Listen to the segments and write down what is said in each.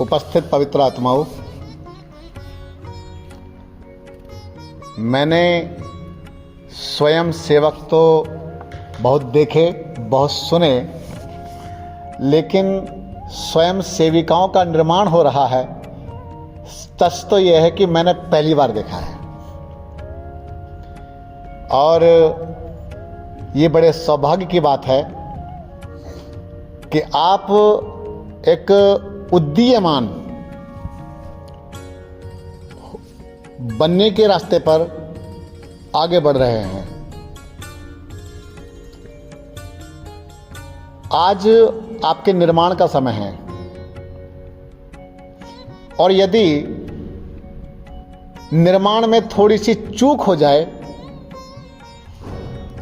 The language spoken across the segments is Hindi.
उपस्थित पवित्र आत्माओं, मैंने स्वयं सेवक तो बहुत देखे, बहुत सुने, लेकिन स्वयं सेविकाओं का निर्माण हो रहा है, सच तो यह है कि मैंने पहली बार देखा है। और ये बड़े सौभाग्य की बात है कि आप एक उद्दीयमान बनने के रास्ते पर आगे बढ़ रहे हैं। आज आपके निर्माण का समय है, और यदि निर्माण में थोड़ी सी चूक हो जाए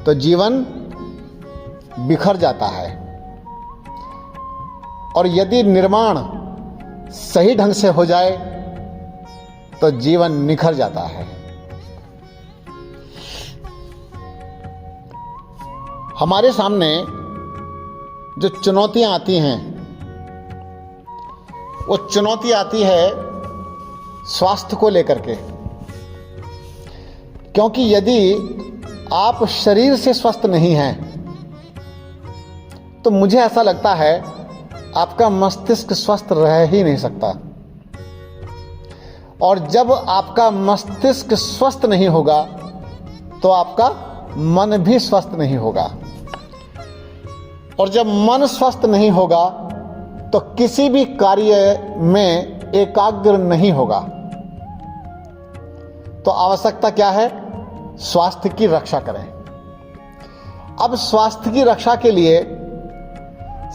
तो जीवन बिखर जाता है, और यदि निर्माण सही ढंग से हो जाए तो जीवन निखर जाता है। हमारे सामने जो चुनौतियां आती हैं, वो चुनौती आती है स्वास्थ्य को लेकर के, क्योंकि यदि आप शरीर से स्वस्थ नहीं हैं तो मुझे ऐसा लगता है आपका मस्तिष्क स्वस्थ रह ही नहीं सकता, और जब आपका मस्तिष्क स्वस्थ नहीं होगा तो आपका मन भी स्वस्थ नहीं होगा, और जब मन स्वस्थ नहीं होगा तो किसी भी कार्य में एकाग्र नहीं होगा। तो आवश्यकता क्या है? स्वास्थ्य की रक्षा करें। अब स्वास्थ्य की रक्षा के लिए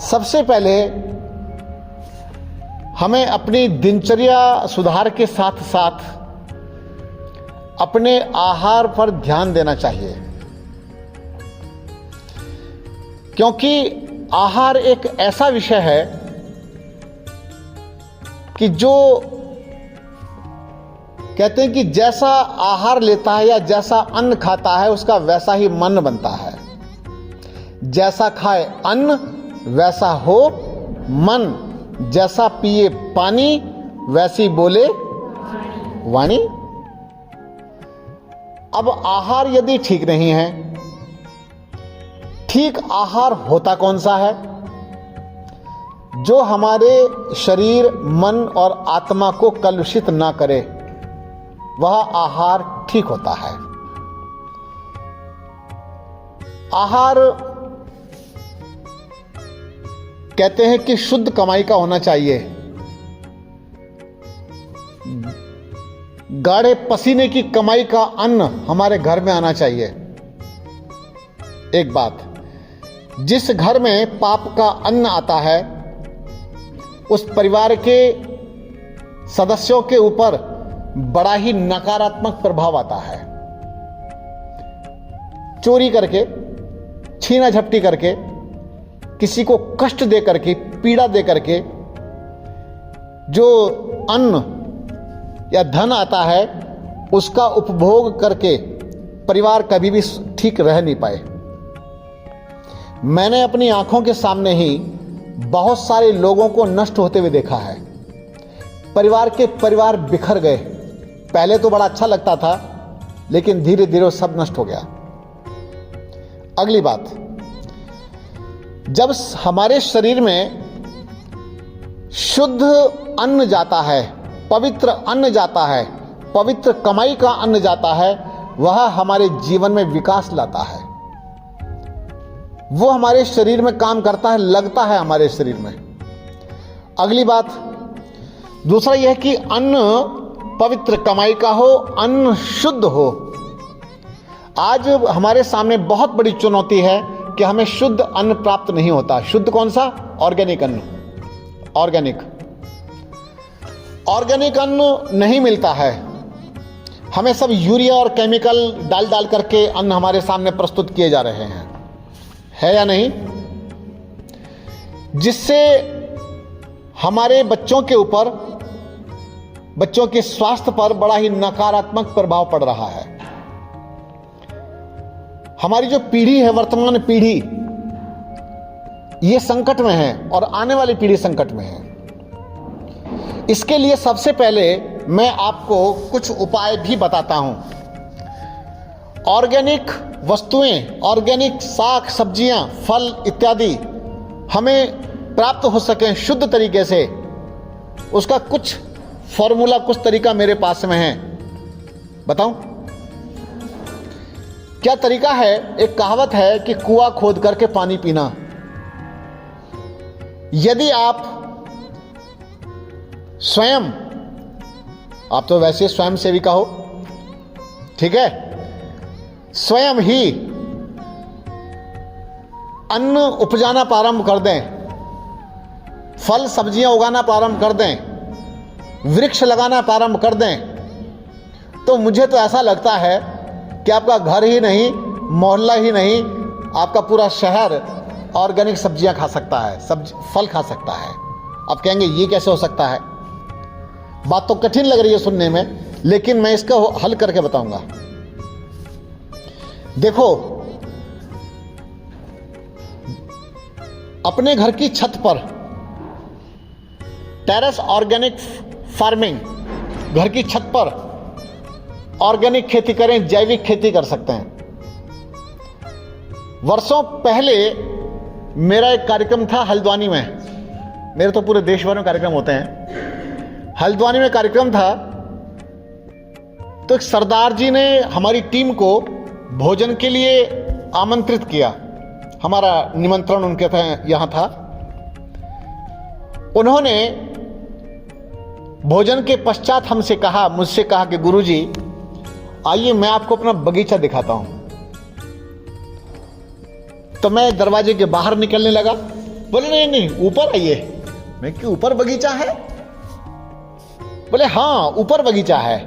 सबसे पहले हमें अपनी दिनचर्या सुधार के साथ साथ अपने आहार पर ध्यान देना चाहिए, क्योंकि आहार एक ऐसा विषय है कि जो कहते हैं कि जैसा आहार लेता है या जैसा अन्न खाता है उसका वैसा ही मन बनता है। जैसा खाए अन्न वैसा हो मन, जैसा पिए पानी वैसी बोले वाणी। अब आहार यदि ठीक नहीं है, ठीक आहार होता कौन सा है? जो हमारे शरीर, मन और आत्मा को कलुषित ना करे, वह आहार ठीक होता है। आहार कहते हैं कि शुद्ध कमाई का होना चाहिए, गाढ़े पसीने की कमाई का अन्न हमारे घर में आना चाहिए। एक बात, जिस घर में पाप का अन्न आता है उस परिवार के सदस्यों के ऊपर बड़ा ही नकारात्मक प्रभाव आता है। चोरी करके, छीना झपटी करके, किसी को कष्ट दे करके, पीड़ा दे करके जो अन्न या धन आता है उसका उपभोग करके परिवार कभी भी ठीक रह नहीं पाए। मैंने अपनी आंखों के सामने ही बहुत सारे लोगों को नष्ट होते हुए देखा है। परिवार बिखर गए। पहले तो बड़ा अच्छा लगता था, लेकिन धीरे धीरे सब नष्ट हो गया। अगली बात, जब हमारे शरीर में शुद्ध अन्न जाता है, पवित्र अन्न जाता है, पवित्र कमाई का अन्न जाता है, वह हमारे जीवन में विकास लाता है। वो हमारे शरीर में काम करता है, लगता है हमारे शरीर में। अगली बात, दूसरा यह कि अन्न पवित्र कमाई का हो, अन्न शुद्ध हो। आज हमारे सामने बहुत बड़ी चुनौती है कि हमें शुद्ध अन्न प्राप्त नहीं होता। शुद्ध कौन सा? ऑर्गेनिक अन्न। ऑर्गेनिक अन्न नहीं मिलता है। हमें सब यूरिया और केमिकल डाल डाल करके अन्न हमारे सामने प्रस्तुत किए जा रहे हैं, है या नहीं? जिससे हमारे बच्चों के ऊपर, बच्चों के स्वास्थ्य पर बड़ा ही नकारात्मक प्रभाव पड़ रहा है। हमारी जो पीढ़ी है, वर्तमान पीढ़ी, ये संकट में है और आने वाली पीढ़ी संकट में है। इसके लिए सबसे पहले मैं आपको कुछ उपाय भी बताता हूं। ऑर्गेनिक वस्तुएं, ऑर्गेनिक साग सब्जियां, फल इत्यादि हमें प्राप्त हो सकें शुद्ध तरीके से, उसका कुछ फॉर्मूला, कुछ तरीका मेरे पास में है। बताऊं क्या तरीका है? एक कहावत है कि कुआं खोद करके पानी पीना। यदि आप स्वयं, आप तो वैसे स्वयं सेविका हो, ठीक है, स्वयं ही अन्न उपजाना प्रारंभ कर दें, फल सब्जियां उगाना प्रारंभ कर दें, वृक्ष लगाना प्रारंभ कर दें, तो मुझे तो ऐसा लगता है कि आपका घर ही नहीं, मोहल्ला ही नहीं, आपका पूरा शहर ऑर्गेनिक सब्जियां खा सकता है, फल खा सकता है। आप कहेंगे ये कैसे हो सकता है? बात तो कठिन लग रही है सुनने में, लेकिन मैं इसका हल करके बताऊंगा। देखो, अपने घर की छत पर टेरेस ऑर्गेनिक फार्मिंग, घर की छत पर ऑर्गेनिक खेती करें, जैविक खेती कर सकते हैं। वर्षों पहले मेरा एक कार्यक्रम था हल्द्वानी में, मेरे तो पूरे देश भर में कार्यक्रम होते हैं। हल्द्वानी में कार्यक्रम था, तो एक सरदार जी ने हमारी टीम को भोजन के लिए आमंत्रित किया। हमारा निमंत्रण उनके यहां था। उन्होंने भोजन के पश्चात हमसे कहा, मुझसे कहा कि गुरुजी आइए मैं आपको अपना बगीचा दिखाता हूं। तो मैं दरवाजे के बाहर निकलने लगा। बोले नहीं नहीं, ऊपर आइए। मैं कि ऊपर बगीचा है? बोले हाँ, ऊपर बगीचा है।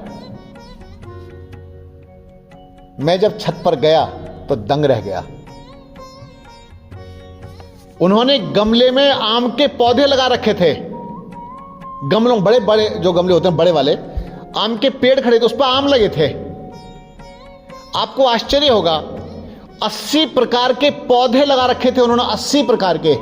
मैं जब छत पर गया तो दंग रह गया। उन्होंने गमले में आम के पौधे लगा रखे थे। गमलों, बड़े बड़े जो गमले होते हैं, बड़े वाले आम के पेड़ खड़े थे, उस पर आम लगे थे। आपको आश्चर्य होगा, 80 प्रकार के पौधे लगा रखे थे उन्होंने, 80 प्रकार के।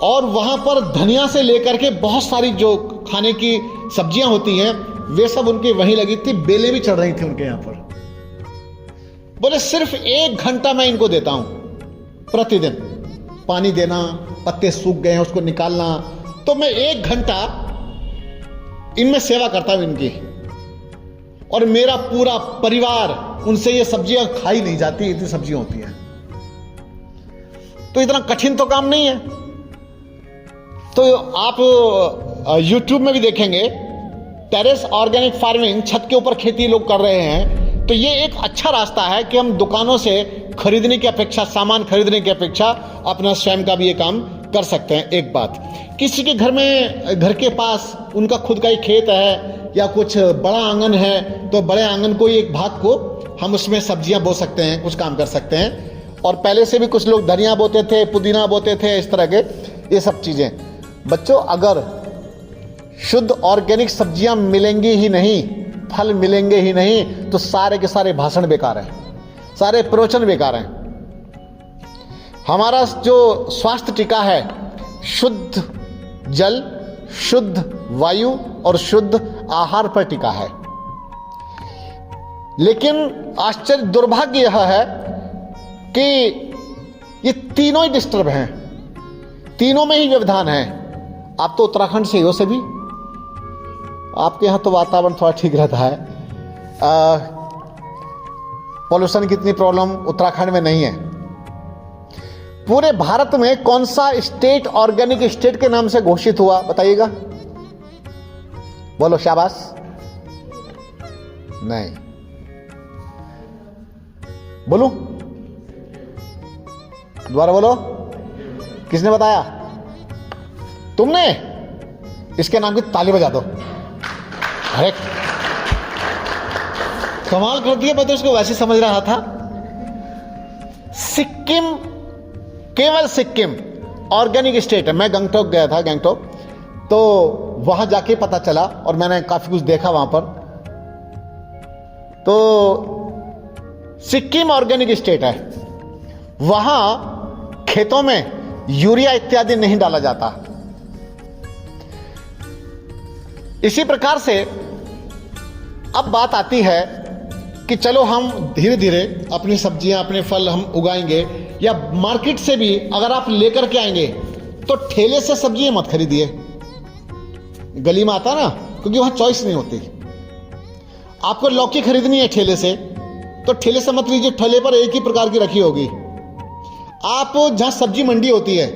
और वहां पर धनिया से लेकर के बहुत सारी जो खाने की सब्जियां होती हैं, वे सब उनके वहीं लगी थी। बेलें भी चढ़ रही थी उनके यहां पर। बोले सिर्फ 1 घंटा मैं इनको देता हूं प्रतिदिन, पानी देना, पत्ते सूख गए हैं उसको निकालना, तो मैं 1 घंटा इनमें सेवा करता हूं इनकी। और मेरा पूरा परिवार, उनसे ये सब्जियां खाई नहीं जाती, इतनी सब्जियां होती हैं। तो इतना कठिन तो काम नहीं है। तो आप YouTube में भी देखेंगे, टेरेस ऑर्गेनिक फार्मिंग, छत के ऊपर खेती लोग कर रहे हैं। तो ये एक अच्छा रास्ता है कि हम दुकानों से खरीदने की अपेक्षा, सामान खरीदने की अपेक्षा अपना स्वयं का भी ये काम कर सकते हैं। एक बात, किसी के घर में, घर के पास उनका खुद का ही खेत है या कुछ बड़ा आंगन है, तो बड़े आंगन को, एक भाग को हम उसमें सब्जियां बो सकते हैं, कुछ काम कर सकते हैं। और पहले से भी कुछ लोग धनिया बोते थे, पुदीना बोते थे, इस तरह के ये सब चीजें। बच्चों, अगर शुद्ध ऑर्गेनिक सब्जियां मिलेंगी ही नहीं, फल मिलेंगे ही नहीं, तो सारे के सारे भाषण बेकार हैं, सारे प्रवचन बेकार हैं। हमारा जो स्वास्थ्य टीका है, शुद्ध जल, शुद्ध वायु और शुद्ध आहार पर टिका है। लेकिन आश्चर्य, दुर्भाग्य यह है कि ये तीनों ही डिस्टर्ब हैं, तीनों में ही व्यवधान है। आप तो उत्तराखंड से हो सभी, आपके यहां तो वातावरण थोड़ा ठीक रहता है। पॉल्यूशन की इतनी प्रॉब्लम उत्तराखंड में नहीं है। पूरे भारत में कौन सा स्टेट ऑर्गेनिक स्टेट के नाम से घोषित हुआ, बताइएगा? बोलो, शाबाश। नहीं, बोलू, दोबारा बोलो, किसने बताया? तुमने? इसके नाम की ताली बजा दो। अरे कमाल कर दिया, मैं तो इसको वैसे समझ रहा था। सिक्किम, केवल सिक्किम ऑर्गेनिक स्टेट है। मैं गंगटोक गया था, गंगटोक, तो वहां जाके पता चला, और मैंने काफी कुछ देखा वहां पर। तो सिक्किम ऑर्गेनिक स्टेट है, वहां खेतों में यूरिया इत्यादि नहीं डाला जाता। इसी प्रकार से अब बात आती है कि चलो हम धीरे धीरे अपनी सब्जियां, अपने फल हम उगाएंगे, या मार्केट से भी अगर आप लेकर के आएंगे तो ठेले से सब्जियां मत खरीदिए। गली में आता ना, क्योंकि वहां चॉइस नहीं होती। आपको लौकी खरीदनी है ठेले से, तो ठेले से मत लीजिए, ठेले पर एक ही प्रकार की रखी होगी। आप जहां सब्जी मंडी होती है,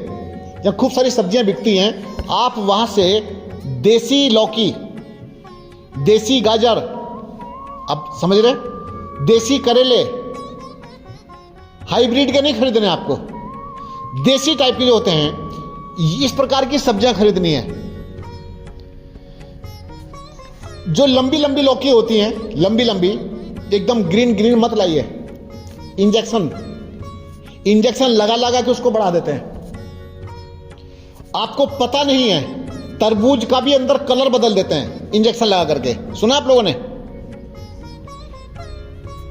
जहां खूब सारी सब्जियां बिकती हैं, आप वहां से देसी लौकी, देसी गाजर, आप समझ रहे, देसी करेले, हाइब्रिड के नहीं खरीदने आपको, देसी टाइप के जो होते हैं, इस प्रकार की सब्जियां खरीदनी है। जो लंबी लंबी लौकी होती हैं, लंबी लंबी, एकदम ग्रीन ग्रीन मत लाइए। इंजेक्शन लगा लगा के उसको बढ़ा देते हैं। आपको पता नहीं है, तरबूज का भी अंदर कलर बदल देते हैं इंजेक्शन लगा करके। सुना आप लोगों ने?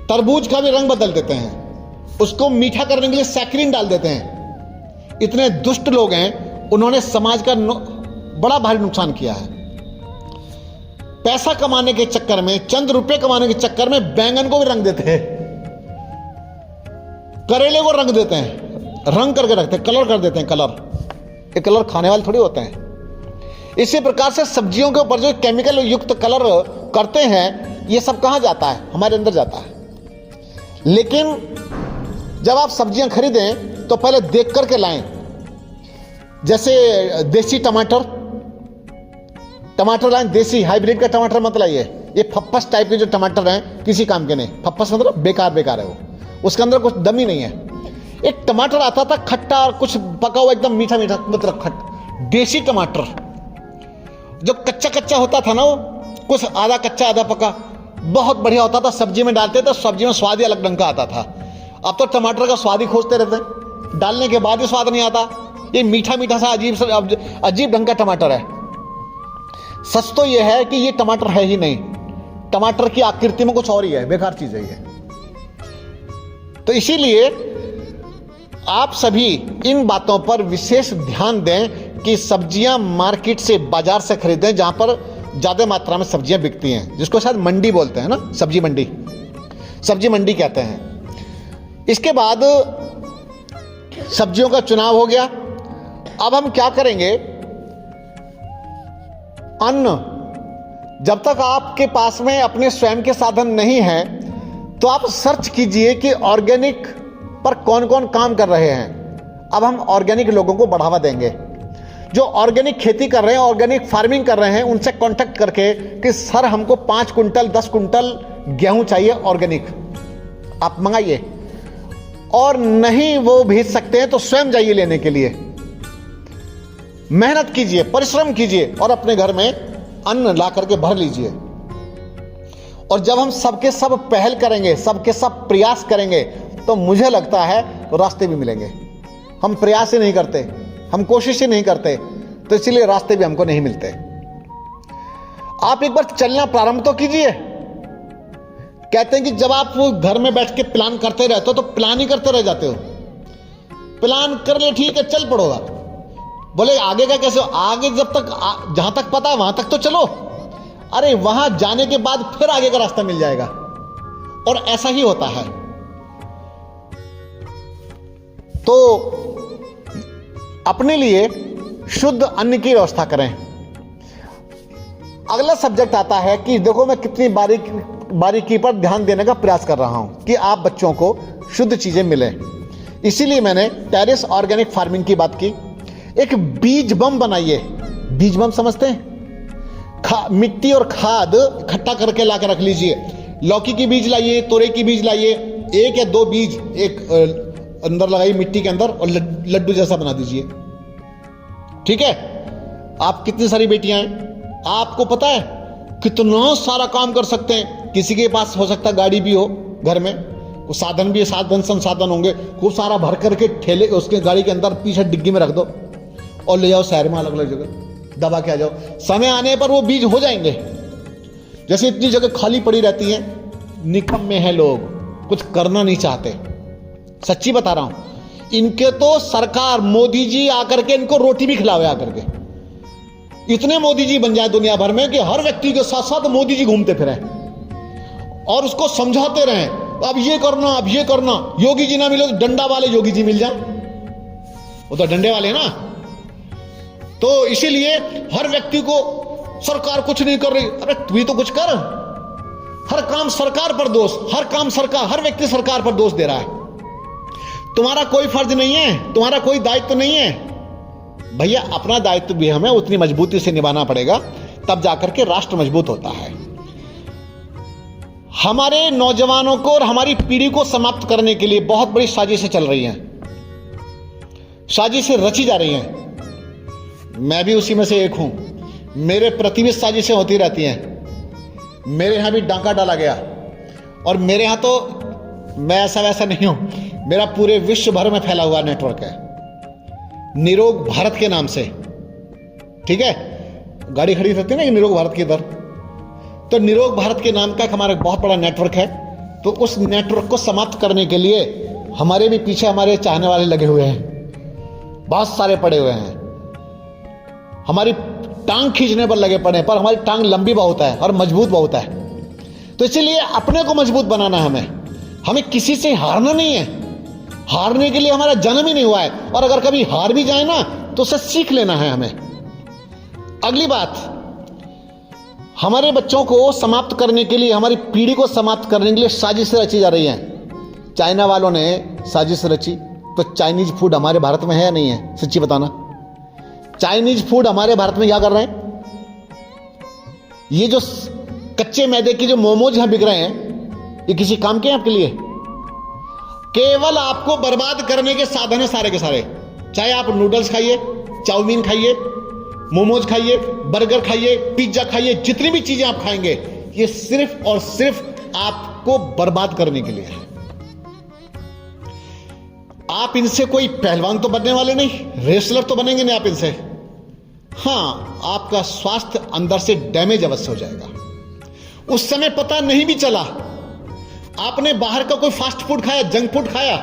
तरबूज का भी रंग बदल देते हैं, उसको मीठा करने के लिए सैक्रिन डाल देते हैं। इतने दुष्ट लोग हैं, उन्होंने समाज का बड़ा भारी नुकसान किया है। पैसा कमाने के चक्कर में, चंद रुपए कमाने के चक्कर में बैंगन को भी रंग देते हैं, करेले को रंग देते हैं, रंग करके रखते हैं, कलर कर देते हैं। कलर, ये कलर खाने वाले थोड़ी होते हैं। इसी प्रकार से सब्जियों के ऊपर जो केमिकल युक्त कलर करते हैं, ये सब कहां जाता है? हमारे अंदर जाता है। लेकिन जब आप सब्जियां खरीदें तो पहले देख करके लाएं। जैसे देसी टमाटर लाएं, देसी, हाइब्रिड का टमाटर मत लाइए। ये फप्पस टाइप के जो टमाटर हैं, किसी काम के नहीं। फप्पस मतलब बेकार है वो, उसके अंदर कुछ दम ही नहीं है। एक टमाटर आता था खट्टा, कुछ पका हुआ एकदम मीठा मीठा, मतलब खट्टा। देसी टमाटर जो कच्चा कच्चा होता था ना, वो कुछ आधा कच्चा आधा पका, बहुत बढ़िया होता था। सब्जी में डालते थे, सब्जी में स्वाद ही अलग ढंग का आता था। अब तो टमाटर का स्वाद ही खोजते रहते हैं, डालने के बाद ही स्वाद नहीं आता। ये मीठा मीठा सा अजीब ढंग का टमाटर है। सच तो यह है कि ये टमाटर है ही नहीं, टमाटर की आकृति में कुछ और ही है, बेकार चीज है ये। तो इसीलिए आप सभी इन बातों पर विशेष ध्यान दें कि सब्जियां मार्केट से, बाजार से खरीदें, जहां पर ज्यादा मात्रा में सब्जियां बिकती हैं, जिसको शायद मंडी बोलते हैं ना, सब्जी मंडी कहते हैं। इसके बाद सब्जियों का चुनाव हो गया। अब हम क्या करेंगे? अन्न, जब तक आपके पास में अपने स्वयं के साधन नहीं है, तो आप सर्च कीजिए कि ऑर्गेनिक पर कौन कौन काम कर रहे हैं। अब हम ऑर्गेनिक लोगों को बढ़ावा देंगे। जो ऑर्गेनिक खेती कर रहे हैं, ऑर्गेनिक फार्मिंग कर रहे हैं, उनसे कांटेक्ट करके कि सर हमको 5 कुंटल 10 कुंटल गेहूं चाहिए ऑर्गेनिक, आप मंगाइए। और नहीं वो भेज सकते हैं तो स्वयं जाइए लेने के लिए। मेहनत कीजिए, परिश्रम कीजिए और अपने घर में अन्न ला करके भर लीजिए। और जब हम सबके सब पहल करेंगे, सबके सब प्रयास करेंगे, तो मुझे लगता है तो रास्ते भी मिलेंगे। हम प्रयास ही नहीं करते, हम कोशिश ही नहीं करते, तो इसलिए रास्ते भी हमको नहीं मिलते। आप एक बार चलना प्रारंभ तो कीजिए। कहते हैं कि जब आप घर में बैठ के प्लान करते रहते हो तो प्लान ही करते रह जाते हो। प्लान कर ले, ठीक है, चल पड़ो आप। बोले आगे का कैसे? आगे जब तक जहां तक पता है वहां तक तो चलो। अरे वहां जाने के बाद फिर आगे का रास्ता मिल जाएगा। और ऐसा ही होता है। तो अपने लिए शुद्ध अन्न की व्यवस्था करें। अगला सब्जेक्ट आता है कि देखो मैं कितनी बारीकी पर ध्यान देने का प्रयास कर रहा हूं कि आप बच्चों को शुद्ध चीजें मिले। इसीलिए मैंने टेरेस ऑर्गेनिक फार्मिंग की बात की। एक बीज बम बनाइए। बीज बम समझते हैं? मिट्टी और खाद इकट्ठा करके लाकर रख लीजिए। लौकी की बीज लाइए, तोरई की बीज लाइए, 1 या 2 बीज एक अंदर लगाइए मिट्टी के अंदर और लड्डू जैसा बना दीजिए। ठीक है? आप कितनी सारी बेटियां हैं, आपको पता है कितना सारा काम कर सकते हैं। किसी के पास हो सकता है गाड़ी भी हो घर में, वो साधन भी, साधन संसाधन होंगे, खूब सारा भर करके ठेले उसके गाड़ी के अंदर पीछे डिग्गी में रख दो और ले जाओ शहर में अलग अलग जगह दबा के आ जाओ। समय आने पर वो बीज हो जाएंगे। जैसे इतनी जगह खाली पड़ी रहती है, निकम्मे हैं लोग, कुछ करना नहीं चाहते। सच्ची बता रहा हूं, इनके तो सरकार मोदी जी आकर के इनको रोटी भी खिलावे आकर के। इतने मोदी जी बन जाए दुनिया भर में कि हर व्यक्ति के साथ साथ मोदी जी घूमते फिरें और उसको समझाते रहें, अब ये करना, अब ये करना। योगी जी ना मिले तो डंडा वाले योगी जी मिल जाए, वो तो डंडे वाले ना। तो इसीलिए हर व्यक्ति को सरकार कुछ नहीं कर रही, अरे तू ही तो कुछ कर। हर काम सरकार पर दोष, हर काम सरकार, हर व्यक्ति सरकार पर दोष दे रहा है। तुम्हारा कोई फर्ज नहीं है, तुम्हारा कोई दायित्व नहीं है। भैया अपना दायित्व भी हमें उतनी मजबूती से निभाना पड़ेगा, तब जाकर के राष्ट्र मजबूत होता है। हमारे नौजवानों को और हमारी पीढ़ी को समाप्त करने के लिए बहुत बड़ी साजिशें चल रही हैं, साजिशें रची जा रही हैं। मैं भी उसी में से एक हूं। मेरे प्रति भी साजिशें होती रहती हैं। मेरे यहां भी डांका डाला गया, और मेरे यहां तो मैं ऐसा वैसा नहीं हूं, मेरा पूरे विश्व भर में फैला हुआ नेटवर्क है, निरोग भारत के नाम से। ठीक है, गाड़ी खड़ी रहती है ना निरोग भारत की इधर, तो निरोग भारत के नाम का हमारा बहुत बड़ा नेटवर्क है। तो उस नेटवर्क को समाप्त करने के लिए हमारे भी पीछे हमारे चाहने वाले लगे हुए हैं, बहुत सारे पड़े हुए हैं। हमारी टांग खींचने पर लगे पड़े, पर हमारी टांग लंबी बहुत है और मजबूत बहुत है। तो इसीलिए अपने को मजबूत बनाना है हमें किसी से हारना नहीं है। हारने के लिए हमारा जन्म ही नहीं हुआ है, और अगर कभी हार भी जाए ना तो उसे सीख लेना है हमें। अगली बात, हमारे बच्चों को समाप्त करने के लिए, हमारी पीढ़ी को समाप्त करने के लिए साजिशें रची जा रही हैं। चाइना वालों ने साजिश रची, तो चाइनीज फूड हमारे भारत में है या नहीं है? सच्ची बताना, चाइनीज फूड हमारे भारत में क्या कर रहे हैं? ये जो कच्चे मैदे के जो मोमोज यहां बिक रहे हैं, ये किसी काम के हैं आपके लिए? केवल आपको बर्बाद करने के साधन है सारे के सारे। चाहे आप नूडल्स खाइए, चाउमीन खाइए, मोमोज खाइए, बर्गर खाइए, पिज्जा खाइए, जितनी भी चीजें आप खाएंगे, ये सिर्फ और सिर्फ आपको बर्बाद करने के लिए है। आप इनसे कोई पहलवान तो बनने वाले नहीं, रेसलर तो बनेंगे नहीं आप इनसे। हां, आपका स्वास्थ्य अंदर से डैमेज अवश्य हो जाएगा। उस समय पता नहीं भी चला आपने बाहर का कोई फास्ट फूड खाया, जंक फूड खाया,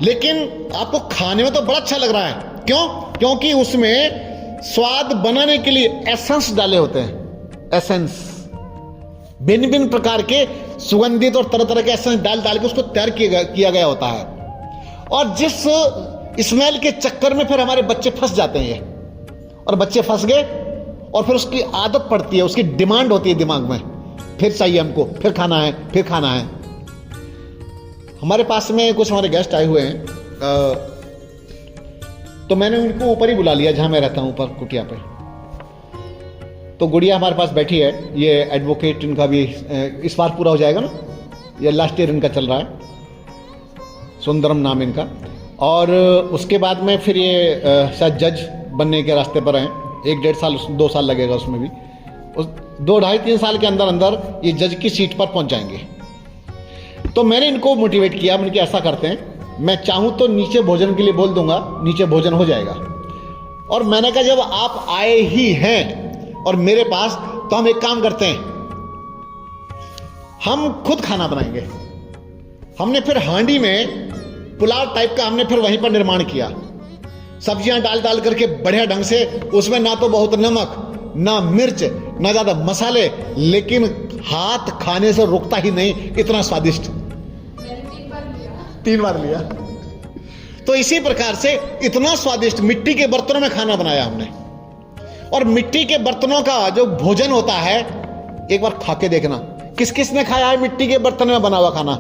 लेकिन आपको खाने में तो बड़ा अच्छा लग रहा है। क्यों? क्योंकि उसमें स्वाद बनाने के लिए एसेंस डाले होते हैं। एसेंस, भिन्न भिन्न प्रकार के सुगंधित और तरह तरह के एसेंस डाल डाल के उसको तैयार किया गया होता है। और जिस स्मेल के चक्कर में फिर हमारे बच्चे फंस जाते हैं, और बच्चे फंस गए और फिर उसकी आदत पड़ती है, उसकी डिमांड होती है दिमाग में, फिर चाहिए हमको, फिर खाना है, फिर खाना है। हमारे पास में कुछ हमारे गेस्ट आए हुए हैं, तो मैंने उनको ऊपर ही बुला लिया जहां मैं रहता हूं, ऊपर कुटिया पे। तो गुड़िया हमारे पास बैठी है, ये एडवोकेट, इनका भी इस बार पूरा हो जाएगा ना, ये लास्ट ईयर इनका चल रहा है, सुंदरम नाम इनका। और उसके बाद में फिर ये शायद जज बनने के रास्ते पर हैं, 1-1.5 साल 2 साल लगेगा उसमें भी, उस 2-2.5-3 साल के अंदर अंदर ये जज की सीट पर पहुंच जाएंगे। तो मैंने इनको मोटिवेट किया, मैंने ऐसा करते हैं, मैं चाहूं तो नीचे भोजन के लिए बोल दूंगा, नीचे भोजन हो जाएगा। और मैंने कहा जब आप आए ही हैं और मेरे पास, तो हम एक काम करते हैं, हम खुद खाना बनाएंगे। हमने फिर हांडी में पुलाव टाइप का हमने फिर वहीं पर निर्माण किया, सब्जियां डाल डाल करके बढ़िया ढंग से, उसमें ना तो बहुत नमक, ना मिर्च, ना ज्यादा मसाले, लेकिन हाथ खाने से रुकता ही नहीं, इतना स्वादिष्ट। 3 बार लिया। तो इसी प्रकार से इतना स्वादिष्ट मिट्टी के बर्तनों में खाना बनाया हमने। और मिट्टी के बर्तनों का जो भोजन होता है, एक बार खा के देखना, किस किस ने खाया है मिट्टी के बर्तन में बना हुआ खाना?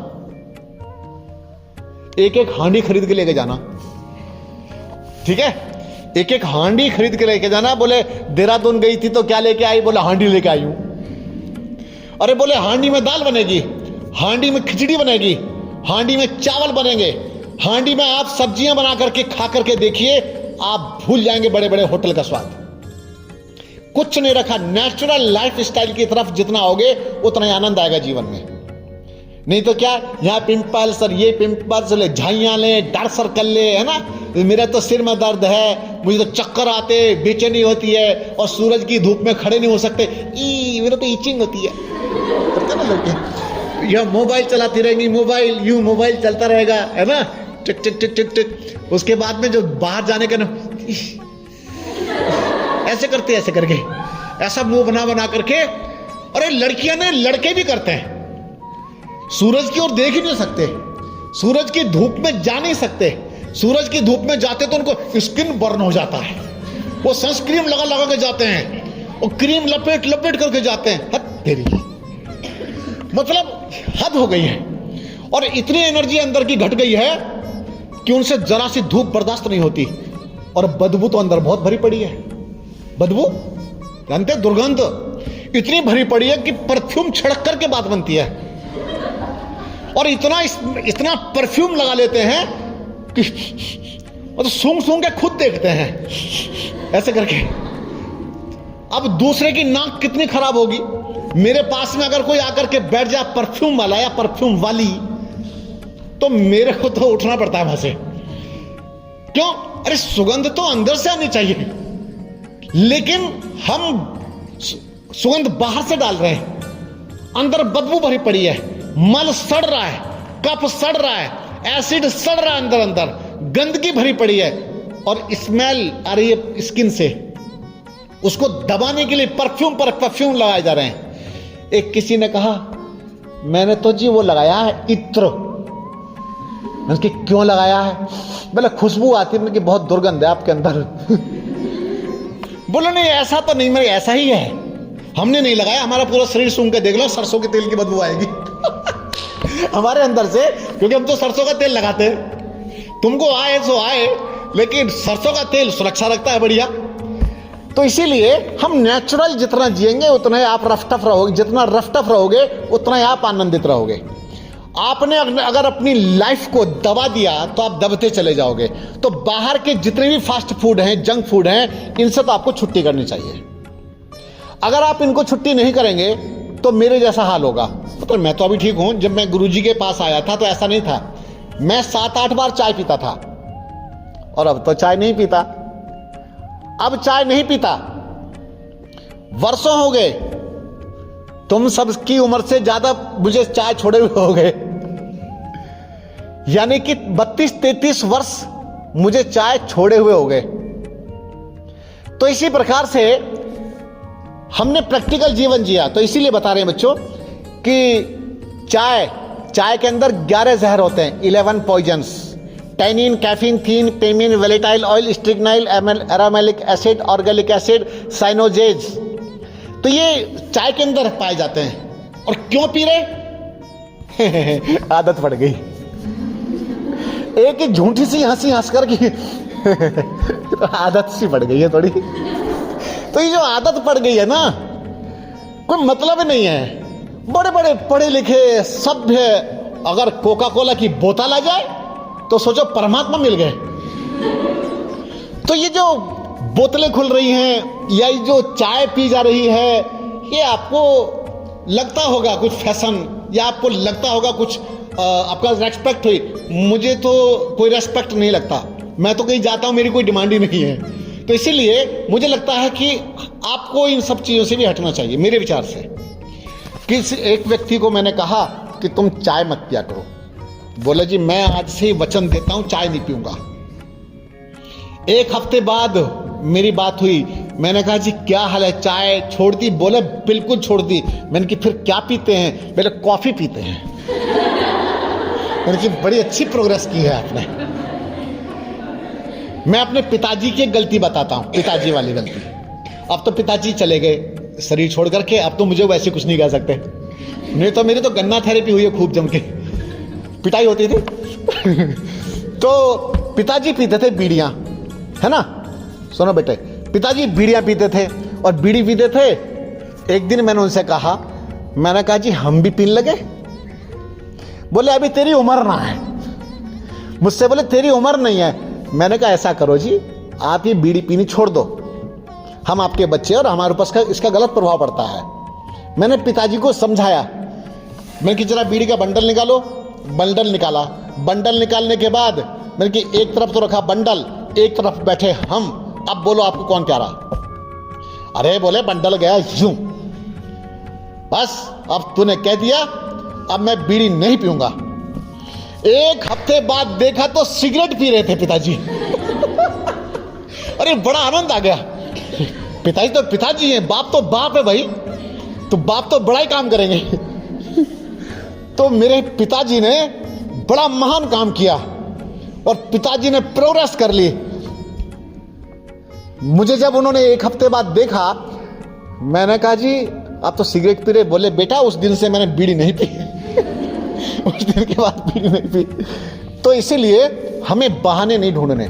एक एक हांडी खरीद के लेके जाना, ठीक है? एक एक हांडी खरीद के लेके जाना। बोले देहरादून गई थी तो क्या लेके आई? बोले हांडी लेके आई हूं। अरे बोले हांडी में दाल बनेगी, हांडी में खिचड़ी बनेगी, हांडी में चावल बनेंगे, हांडी में आप सब्जियां बना करके खा करके देखिए, आप भूल जाएंगे बड़े बड़े होटल का स्वाद। कुछ नहीं रखा, नेचुरल लाइफ स्टाइल की तरफ जितना आओगे उतना ही आनंद आएगा जीवन में। नहीं तो क्या, यहां पिंपल्स और ये पिंपल्स ले, झाइयां ले, डार्क सर्कल ले, है ना, मेरा तो सिर में दर्द है, मुझे तो चक्कर आते, बेचैनी होती है, और सूरज की धूप में खड़े नहीं हो सकते, मेरा तो इचिंग होती है। यह मोबाइल चलाती रहेंगी, मोबाइल चलता रहेगा, है ना, टिक टिक टिक टिक टिक। उसके बाद में जो बाहर जाने का ना, ऐसे करते, ऐसे करके, ऐसा मुंह बना बना करके। अरे लड़कियां ने, लड़के भी करते हैं, सूरज की ओर देख ही नहीं सकते, सूरज की धूप में जा नहीं सकते, सूरज की धूप में जाते तो उनको स्किन बर्न हो जाता है, वो सनस्क्रीन लगा लगा के जाते हैं, वो क्रीम लपेट लपेट करके जाते हैं। हद तेरी, मतलब हद हो गई है। और इतनी एनर्जी अंदर की घट गई है कि उनसे जरा सी धूप बर्दाश्त नहीं होती। और बदबू तो अंदर बहुत भरी पड़ी है, बदबू जानते, दुर्गंध इतनी भरी पड़ी है कि परफ्यूम छिड़क करके बात बनती है। और इतना परफ्यूम लगा लेते हैं कि मतलब सूंघ सूंघ के खुद देखते हैं ऐसे करके। अब दूसरे की नाक कितनी खराब होगी। मेरे पास में अगर कोई आकर के बैठ जाए परफ्यूम वाला या परफ्यूम वाली, तो मेरे को तो उठना पड़ता है वहां से। क्यों? अरे सुगंध तो अंदर से आनी चाहिए, लेकिन हम सुगंध बाहर से डाल रहे हैं, अंदर बदबू भरी पड़ी है, मल सड़ रहा है, कफ सड़ रहा है, एसिड सड़ रहा है अंदर अंदर, गंदगी भरी पड़ी है और स्मेल आ रही है स्किन से। उसको दबाने के लिए परफ्यूम पर परफ्यूम लगाए जा रहे हैं। एक किसी ने कहा, मैंने तो जी वो लगाया है इत्र। मैंने कहा क्यों लगाया है? बोले खुशबू आती है कि बहुत दुर्गंध है आपके अंदर। बोलो नहीं ऐसा तो नहीं, मेरे ऐसा ही है, हमने नहीं लगाया, हमारा पूरा शरीर सूंघ के देख लो, सरसों के तेल की बदबू आएगी हमारे अंदर से, क्योंकि हम तो सरसों का तेल लगाते हैं। तुमको आए सो आए, लेकिन सरसों का तेल सुरक्षा रखता है बढ़िया। तो इसीलिए हम नेचुरल जितना जिएंगे उतना ही आप रफ टफ रहोगे, जितना रफ टफ रहोगे उतना ही आप आनंदित रहोगे। आपने अगर अपनी लाइफ को दबा दिया तो आप दबते चले जाओगे। तो बाहर के जितने भी फास्ट फूड हैं, जंक फूड हैं, इनसे तो आपको छुट्टी करनी चाहिए। अगर आप इनको छुट्टी नहीं करेंगे तो मेरे जैसा हाल होगा। मतलब मैं तो अभी ठीक हूं, जब मैं गुरुजी के पास आया था तो ऐसा नहीं था, मैं 7-8 बार चाय पीता था और अब तो चाय नहीं पीता। अब चाय नहीं पीता, वर्षों हो गए। तुम सबकी उम्र से ज्यादा मुझे चाय छोड़े हुए हो गए, यानी कि 32-33 वर्ष मुझे चाय छोड़े हुए हो गए। तो इसी प्रकार से हमने प्रैक्टिकल जीवन जिया। तो इसीलिए बता रहे हैं बच्चों कि चाय के अंदर 11 जहर होते हैं, 11 पॉइजन्स। टैनिन, कैफीन, थीन, पेमिन, वेलेटाइल ऑयल, स्ट्रिग्नाइल, एरोमेलिक एसिड, ऑर्गेनिक एसिड, साइनोजेज। तो ये चाय के अंदर पाए जाते हैं। और क्यों पी रहे? आदत पड़ गई। एक ही झूठी सी हंसी हंस कर की आदत सी पड़ गई है थोड़ी। तो ये जो आदत पड़ गई है ना, कोई मतलब नहीं है। बड़े बड़े पढ़े लिखे सभ्य अगर कोका कोला की बोतल आ जाए तो सोचो परमात्मा मिल गए। तो ये जो बोतलें खुल रही हैं या ये जो चाय पी जा रही है, ये आपको लगता होगा कुछ फैशन, या आपको लगता होगा कुछ आपका रेस्पेक्ट हुई। मुझे तो कोई रेस्पेक्ट नहीं लगता, मैं तो कहीं जाता हूं मेरी कोई डिमांड ही नहीं है। तो इसीलिए मुझे लगता है कि आपको इन सब चीजों से भी हटना चाहिए। मेरे विचार से किसी एक व्यक्ति को मैंने कहा कि तुम चाय मत पिया करो। बोले जी मैं आज से ही वचन देता हूं चाय नहीं पीऊंगा। एक हफ्ते बाद मेरी बात हुई, मैंने कहा जी क्या हाल है, चाय छोड़ दी? बोले बिल्कुल छोड़ दी। मैंने कि फिर क्या पीते हैं? बोले कॉफी पीते हैं। मैंने कि बड़ी अच्छी प्रोग्रेस की है आपने। मैं अपने पिताजी की गलती बताता हूं, पिताजी वाली गलती। अब तो पिताजी चले गए शरीर छोड़ करके, अब तो मुझे वैसे कुछ नहीं कह सकते। नहीं तो मेरी तो गन्ना थेरेपी हुई है खूब जम के, पिटाई होती थी। तो पिताजी पीते थे बीड़ियां, है ना? सुनो बेटे, पिताजी बीड़ियां पीते थे और बीड़ी पीते थे। एक दिन मैंने उनसे कहा, मैंने कहा जी हम भी पीने लगे? बोले अभी तेरी उम्र ना है। मुझसे बोले तेरी उम्र नहीं है। मैंने कहा ऐसा करो जी, आप ये बीड़ी पीनी छोड़ दो, हम आपके बच्चे और हमारे ऊपर इसका गलत प्रभाव पड़ता है। मैंने पिताजी को समझाया। मैंने कि जरा बीड़ी का बंडल निकालो। बंडल निकाला। बंडल निकालने के बाद मैंने कि एक तरफ तो रखा बंडल, एक तरफ बैठे हम। अब बोलो आपको कौन प्यारा? अरे बोले बंडल गया यूं। बस अब तूने कह दिया, अब मैं बीड़ी नहीं पीऊंगा। एक हफ्ते बाद देखा तो सिगरेट पी रहे थे पिताजी। अरे बड़ा आनंद आ गया। पिताजी तो पिताजी हैं, बाप तो बाप है भाई, तो बाप तो बड़ा ही काम करेंगे। तो मेरे पिताजी ने बड़ा महान काम किया और पिताजी ने प्रोग्रेस कर ली। मुझे जब उन्होंने एक हफ्ते बाद देखा, मैंने कहा जी आप तो सिगरेट पी रहे। बोले बेटा उस दिन से मैंने बीड़ी नहीं पी। उस दिन के बाद बीड़ी नहीं पी। तो इसीलिए हमें बहाने नहीं ढूंढने।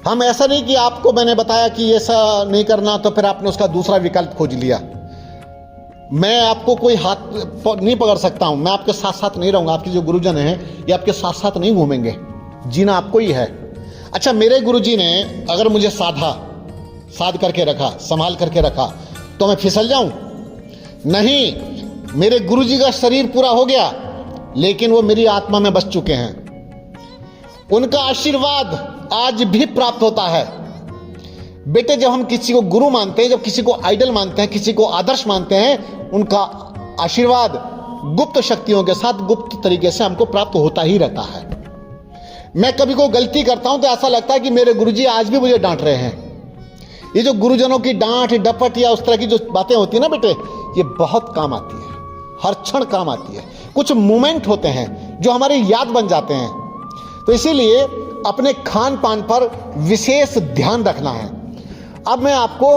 हम ऐसा नहीं कि आपको मैंने बताया कि ऐसा नहीं करना तो फिर आपने उसका दूसरा विकल्प खोज लिया। मैं आपको कोई हाथ नहीं पकड़ सकता हूं, मैं आपके साथ साथ नहीं रहूंगा। आपके जो गुरुजन हैं ये आपके साथ साथ नहीं घूमेंगे, जीना आपको ही है। अच्छा, मेरे गुरुजी ने अगर मुझे साध करके रखा, संभाल करके रखा, तो मैं फिसल जाऊं? नहीं, मेरे गुरुजी का शरीर पूरा हो गया लेकिन वो मेरी आत्मा में बस चुके हैं। उनका आशीर्वाद आज भी प्राप्त होता है। बेटे, जब हम किसी को गुरु मानते हैं, जब किसी को आइडल मानते हैं, किसी को आदर्श मानते हैं, उनका आशीर्वाद गुप्त शक्तियों के साथ गुप्त तरीके से हमको प्राप्त होता ही रहता है। मैं कभी कोई गलती करता हूं तो ऐसा लगता है कि मेरे गुरुजी आज भी मुझे डांट रहे हैं। ये जो गुरुजनों की डांट डपट या उस तरह की जो बातें होती है ना बेटे, ये बहुत काम आती है, हर क्षण काम आती है। कुछ मोमेंट होते हैं जो हमारी याद बन जाते हैं। तो इसीलिए अपने खान पान पर विशेष ध्यान रखना है। अब मैं आपको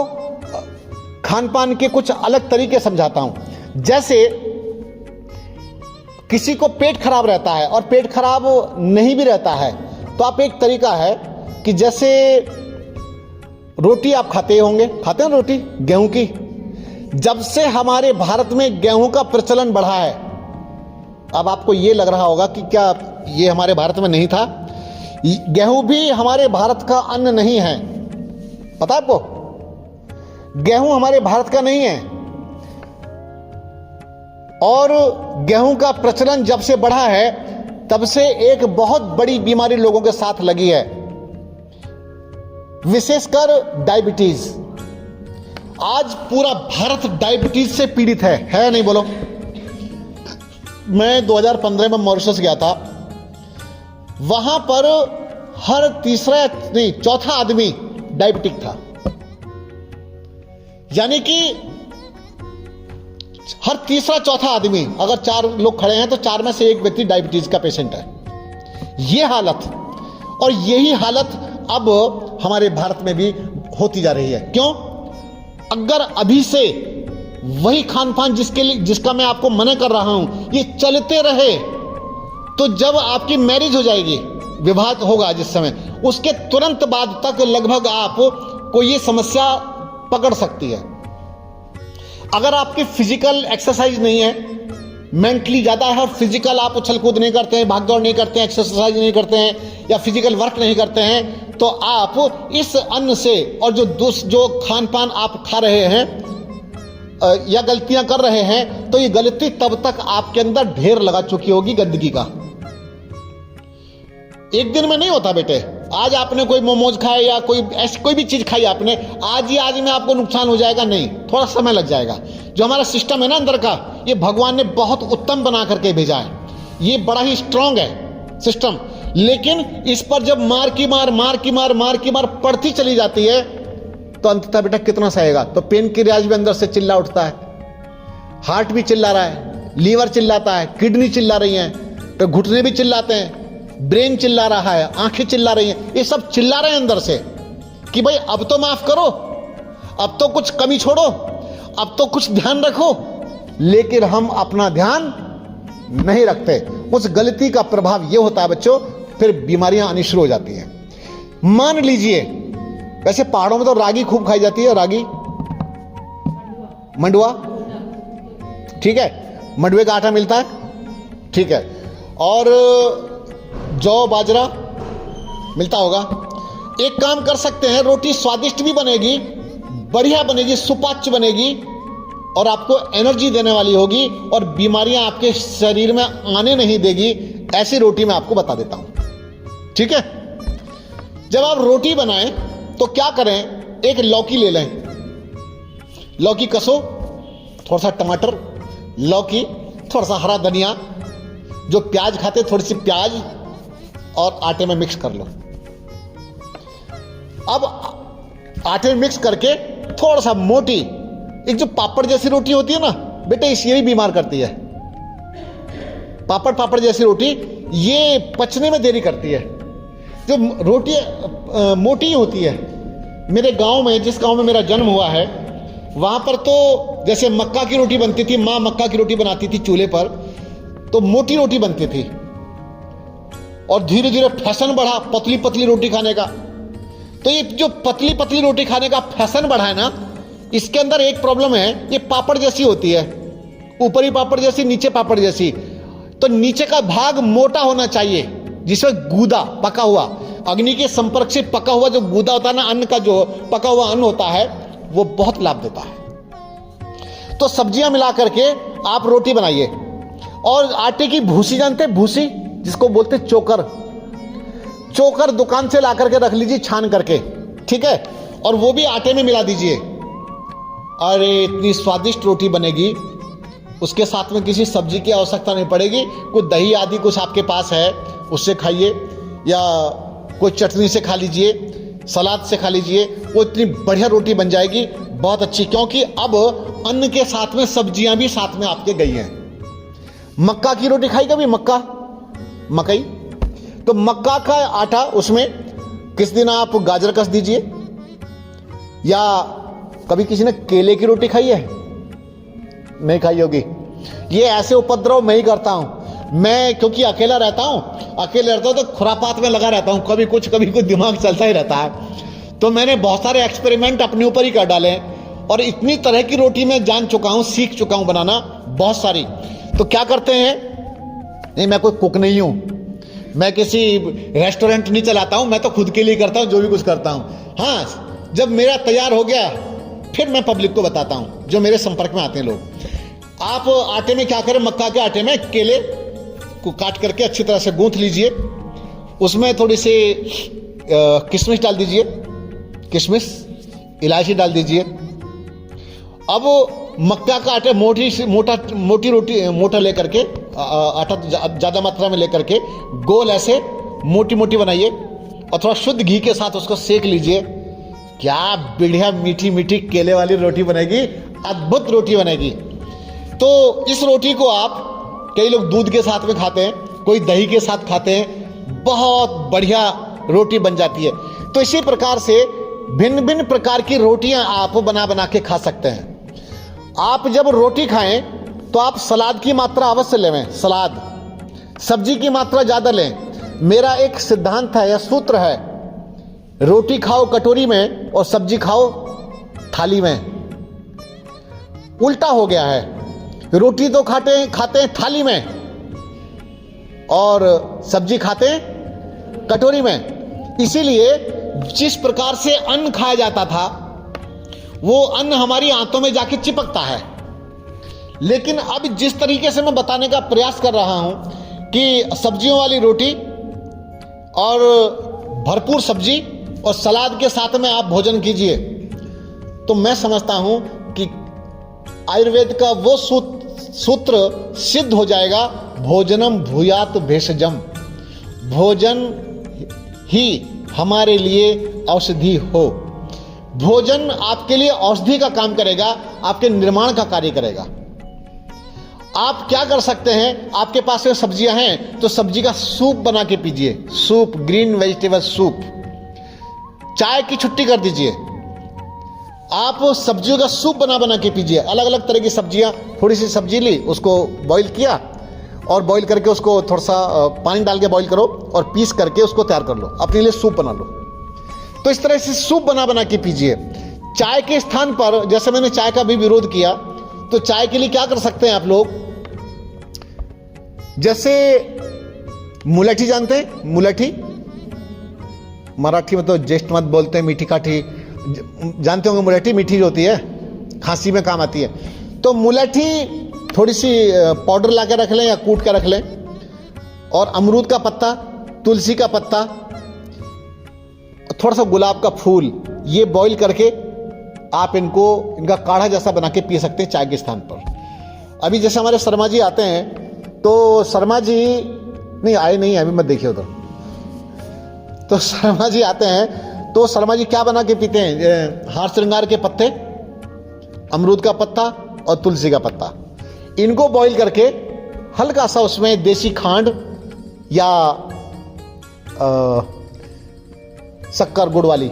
खान पान के कुछ अलग तरीके समझाता हूं। जैसे किसी को पेट खराब रहता है और पेट खराब नहीं भी रहता है, तो आप एक तरीका है कि जैसे रोटी आप खाते हैं रोटी गेहूं की। जब से हमारे भारत में गेहूं का प्रचलन बढ़ा है, अब आपको यह लग रहा होगा कि क्या ये हमारे भारत में नहीं था? गेहूं भी हमारे भारत का अन्न नहीं है, पता है आपको? गेहूं हमारे भारत का नहीं है। और गेहूं का प्रचलन जब से बढ़ा है तब से एक बहुत बड़ी बीमारी लोगों के साथ लगी है, विशेषकर डायबिटीज। आज पूरा भारत डायबिटीज से पीड़ित है नहीं बोलो? मैं 2015 में मॉरिशस गया था। वहां पर हर चौथा आदमी डायबिटिक था। यानी कि हर तीसरा चौथा आदमी, अगर 4 लोग खड़े हैं तो 4 में से एक व्यक्ति डायबिटीज का पेशेंट है। यह हालत, और यही हालत अब हमारे भारत में भी होती जा रही है। क्यों? अगर अभी से वही खान पान जिसका मैं आपको मना कर रहा हूं, ये चलते रहे, तो जब आपकी मैरिज हो जाएगी, विवाह होगा जिस समय, उसके तुरंत बाद तक लगभग आपको ये समस्या पकड़ सकती है। अगर आपकी फिजिकल एक्सरसाइज नहीं है, मेंटली ज्यादा है और फिजिकल आप उछल कूद नहीं करते हैं, भागदौड़ नहीं करते हैं, एक्सरसाइज नहीं करते हैं या फिजिकल वर्क नहीं करते हैं, तो आप इस अन्न से और जो खान पान आप खा रहे हैं या गलतियां कर रहे हैं, तो ये गलती तब तक आपके अंदर ढेर लगा चुकी होगी गंदगी का। एक दिन में नहीं होता बेटे। आज आपने कोई मोमोज खाए या कोई भी चीज खाई आपने, आज में आपको नुकसान हो जाएगा? नहीं, थोड़ा समय लग जाएगा। जो हमारा सिस्टम है ना अंदर का, ये भगवान ने बहुत उत्तम बना करके भेजा है। ये बड़ा ही स्ट्रांग है सिस्टम। लेकिन इस पर जब मार की मार पड़ती चली जाती है, तो अंततः बेटा कितना सहेगा? तो पेन की रियाज भी अंदर से चिल्ला उठता है, हार्ट भी चिल्ला रहा है, लीवर चिल्लाता है, किडनी चिल्ला रही है, तो घुटने भी चिल्लाते हैं, ब्रेन चिल्ला रहा है, आंखें चिल्ला रही हैं। ये सब चिल्ला रहे हैं अंदर से कि भाई अब तो माफ करो, अब तो कुछ कमी छोड़ो, अब तो कुछ ध्यान रखो। लेकिन हम अपना ध्यान नहीं रखते। उस गलती का प्रभाव यह होता है बच्चों, फिर बीमारियां आनी शुरू हो जाती हैं। मान लीजिए, वैसे पहाड़ों में तो रागी खूब खाई जाती है, रागी मंडुआ, ठीक है, मंडुए का आटा मिलता है, ठीक है, और जौ बाजरा मिलता होगा। एक काम कर सकते हैं, रोटी स्वादिष्ट भी बनेगी, बढ़िया बनेगी, सुपाच्य बनेगी और आपको एनर्जी देने वाली होगी और बीमारियां आपके शरीर में आने नहीं देगी। ऐसी रोटी मैं आपको बता देता हूं, ठीक है? जब आप रोटी बनाएं तो क्या करें, एक लौकी ले लें, लौकी कसो, थोड़ा सा टमाटर, लौकी, थोड़ा सा हरा धनिया, जो प्याज खाते थोड़ी सी प्याज, और आटे में मिक्स कर लो। अब आटे में मिक्स करके थोड़ा सा मोटी, एक जो पापड़ जैसी रोटी होती है ना बेटे, ये भी बीमार करती है। पापड़ जैसी रोटी ये पचने में देरी करती है। जो रोटी मोटी होती है, मेरे गांव में, जिस गांव में मेरा जन्म हुआ है, वहां पर तो जैसे मक्का की रोटी बनती थी, माँ मक्का की रोटी बनाती थी चूल्हे पर, तो मोटी रोटी बनती थी। और धीरे धीरे फैशन बढ़ा पतली पतली रोटी खाने का। तो ये जो पतली पतली रोटी खाने का फैशन बढ़ा है ना, इसके अंदर एक प्रॉब्लम है, ये पापड़ जैसी होती है, ऊपरी पापड़ जैसी, नीचे पापड़ जैसी। तो नीचे का भाग मोटा होना चाहिए, जिसमें गूदा पका हुआ, अग्नि के संपर्क से पका हुआ जो गूदा होता है ना, अन्न का जो पका हुआ अन्न होता है, वो बहुत लाभ देता है। तो सब्जियां मिला करके आप रोटी बनाइए। और आटे की भूसी जानते हैं, भूसी जिसको बोलते चोकर, चोकर दुकान से ला करके रख लीजिए छान करके, ठीक है, और वो भी आटे में मिला दीजिए। अरे इतनी स्वादिष्ट रोटी बनेगी, उसके साथ में किसी सब्जी की आवश्यकता नहीं पड़ेगी। कुछ दही आदि कुछ आपके पास है उससे खाइए, या कोई चटनी से खा लीजिए, सलाद से खा लीजिए, वो इतनी बढ़िया रोटी बन जाएगी, बहुत अच्छी। क्योंकि अब अन्न के साथ में सब्जियां भी साथ में आपके गई हैं। मक्का की रोटी खाई कभी? मकई, तो मक्का का आटा, उसमें किस दिन आप गाजर कस दीजिए, या कभी किसी ने केले की रोटी खाई है? नहीं खाई होगी। ये ऐसे उपद्रव मैं ही करता हूं, मैं क्योंकि अकेला रहता हूं तो खुरापात में लगा रहता हूं, कभी कुछ दिमाग चलता ही रहता है। तो मैंने बहुत सारे एक्सपेरिमेंट अपने ऊपर ही कर डाले हैं, और इतनी तरह की रोटी मैं जान चुका हूं, सीख चुका हूं बनाना बहुत सारी। तो क्या करते हैं, नहीं मैं कोई कुक नहीं हूं, मैं किसी रेस्टोरेंट नहीं चलाता हूं, मैं तो खुद के लिए करता हूं जो भी कुछ करता हूं। हाँ, जब मेरा तैयार हो गया फिर मैं पब्लिक को बताता हूं, जो मेरे संपर्क में आते हैं लोग। आप आटे में क्या करें, मक्का के आटे में केले को काट करके अच्छी तरह से गूंथ लीजिए, उसमें थोड़ी सी किशमिश डाल दीजिए, किशमिश, इलायची डाल दीजिए। अब मक्का का आटा मोटी रोटी मोटा लेकर के, आटा ज़्यादा मात्रा में लेकर के गोल ऐसे मोटी मोटी बनाइए, और थोड़ा शुद्ध घी के साथ उसको सेक लीजिए। क्या बढ़िया मीठी मीठी केले वाली रोटी बनेगी, अद्भुत रोटी बनेगी। तो इस रोटी को आप, कई लोग दूध के साथ में खाते हैं, कोई दही के साथ खाते हैं, बहुत बढ़िया रोटी बन जाती है। तो इसी प्रकार से भिन्न भिन्न प्रकार की रोटियां आप बना बना के खा सकते हैं। आप जब रोटी खाएं तो आप सलाद की मात्रा अवश्य लें, सलाद, सब्जी की मात्रा ज़्यादा लें। मेरा एक सिद्धांत है या सूत्र है, रोटी खाओ कटोरी में और सब्जी खाओ थाली में। उल्टा हो गया है, रोटी तो खाते हैं थाली में और सब्जी खाते हैं कटोरी में। इसीलिए जिस प्रकार से अन्न खाया जाता था, वो अन्न हमारी आंतों में जाके चिपकता है। लेकिन अब जिस तरीके से मैं बताने का प्रयास कर रहा हूं कि सब्जियों वाली रोटी और भरपूर सब्जी और सलाद के साथ में आप भोजन कीजिए, तो मैं समझता हूं कि आयुर्वेद का वो सूत्र सिद्ध हो जाएगा, भोजनम भूयात भेषजम, भोजन ही हमारे लिए औषधि हो। भोजन आपके लिए औषधि का काम करेगा, आपके निर्माण का कार्य करेगा। आप क्या कर सकते हैं, आपके पास में सब्जियां हैं तो सब्जी का सूप बना के पीजिए, सूप, ग्रीन वेजिटेबल सूप। चाय की छुट्टी कर दीजिए, आप सब्जियों का सूप बना के पीजिए। अलग अलग तरह की सब्जियां, थोड़ी सी सब्जी ली, उसको बॉईल किया, और बॉईल करके उसको थोड़ा सा पानी डाल के बॉईल करो और पीस करके उसको तैयार कर लो, अपने लिए सूप बना लो। तो इस तरह से सूप बना के पीजिए। चाय के स्थान पर, जैसे मैंने चाय का भी विरोध किया, तो चाय के लिए क्या कर सकते हैं आप लोग, जैसे मुलठी जानते हैं, मुलठी, मराठी में तो ज्येष्ठ मत बोलते हैं, मीठी काठी जानते होंगे। मुलठी मीठी होती है, खांसी में काम आती है। तो मुलठी थोड़ी सी पाउडर ला के रख लें या कूट के रख लें, और अमरूद का पत्ता, तुलसी का पत्ता, थोड़ा सा गुलाब का फूल, ये बॉईल करके आप इनका काढ़ा जैसा बना के पी सकते हैं चाय के स्थान पर। अभी जैसे हमारे शर्मा जी आते हैं, तो शर्मा जी नहीं आए, नहीं अभी मत देखिए उधर। तो शर्मा जी आते हैं तो शर्मा जी क्या बना के पीते हैं, हार श्रृंगार के पत्ते अमरूद का पत्ता और तुलसी का पत्ता, इनको बॉईल करके हल्का सा उसमें देसी खांड या शक्कर गुड़ वाली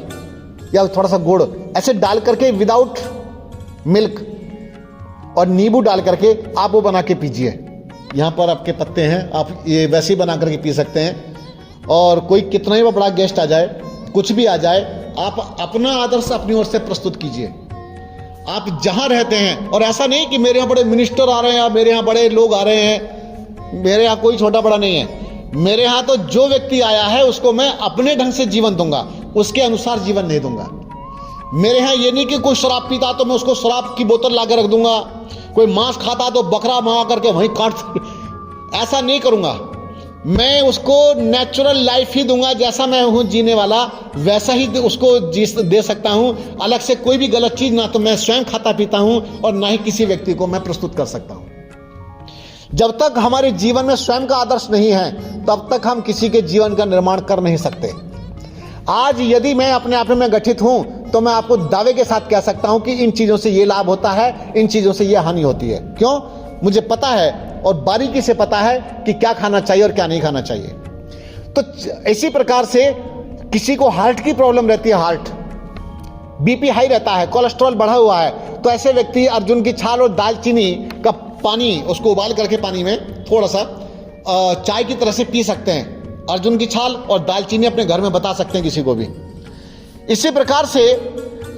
या थोड़ा सा गुड़ ऐसे डाल करके विदाउट मिल्क और नींबू डाल करके आप वो बना के पीजिए। यहाँ पर आपके पत्ते हैं, आप ये वैसे ही बना करके पी सकते हैं। और कोई कितना ही बड़ा गेस्ट आ जाए, कुछ भी आ जाए, आप अपना आदर्श अपनी ओर से प्रस्तुत कीजिए। आप जहां रहते हैं, और ऐसा नहीं कि मेरे यहाँ बड़े मिनिस्टर आ रहे हैं या मेरे यहाँ बड़े लोग आ रहे हैं, मेरे यहाँ कोई छोटा बड़ा नहीं है। मेरे यहाँ तो जो व्यक्ति आया है उसको मैं अपने ढंग से जीवन दूंगा, उसके अनुसार जीवन नहीं दूंगा। मेरे यहाँ ये नहीं कि कोई शराब पीता तो मैं उसको शराब की बोतल ला कर रख दूंगा, कोई मांस खाता तो बकरा मंगा करके वहीं काट, ऐसा नहीं करूंगा। मैं उसको नेचुरल लाइफ ही दूंगा, जैसा मैं हूं जीने वाला वैसा ही उसको दे सकता हूं। अलग से कोई भी गलत चीज ना तो मैं स्वयं खाता पीता हूं और ना ही किसी व्यक्ति को मैं प्रस्तुत कर सकता हूं। जब तक हमारे जीवन में स्वयं का आदर्श नहीं है तब तक हम किसी के जीवन का निर्माण कर नहीं सकते। आज यदि मैं अपने आप में गठित हूं तो मैं आपको दावे के साथ कह सकता हूं कि इन चीजों से ये लाभ होता है, इन चीजों से ये हानि होती है। क्यों? मुझे पता है और बारीकी से पता है कि क्या खाना चाहिए और क्या नहीं खाना चाहिए। तो इसी प्रकार से किसी को हार्ट की प्रॉब्लम रहती है, हार्ट बीपी हाई रहता है, कोलेस्ट्रॉल बढ़ा हुआ है, तो ऐसे व्यक्ति अर्जुन की छाल और दालचीनी का पानी उसको उबाल करके पानी में थोड़ा सा चाय की तरह से पी सकते हैं। अर्जुन की छाल और दालचीनी अपने घर में बता सकते हैं किसी को भी। इसी प्रकार से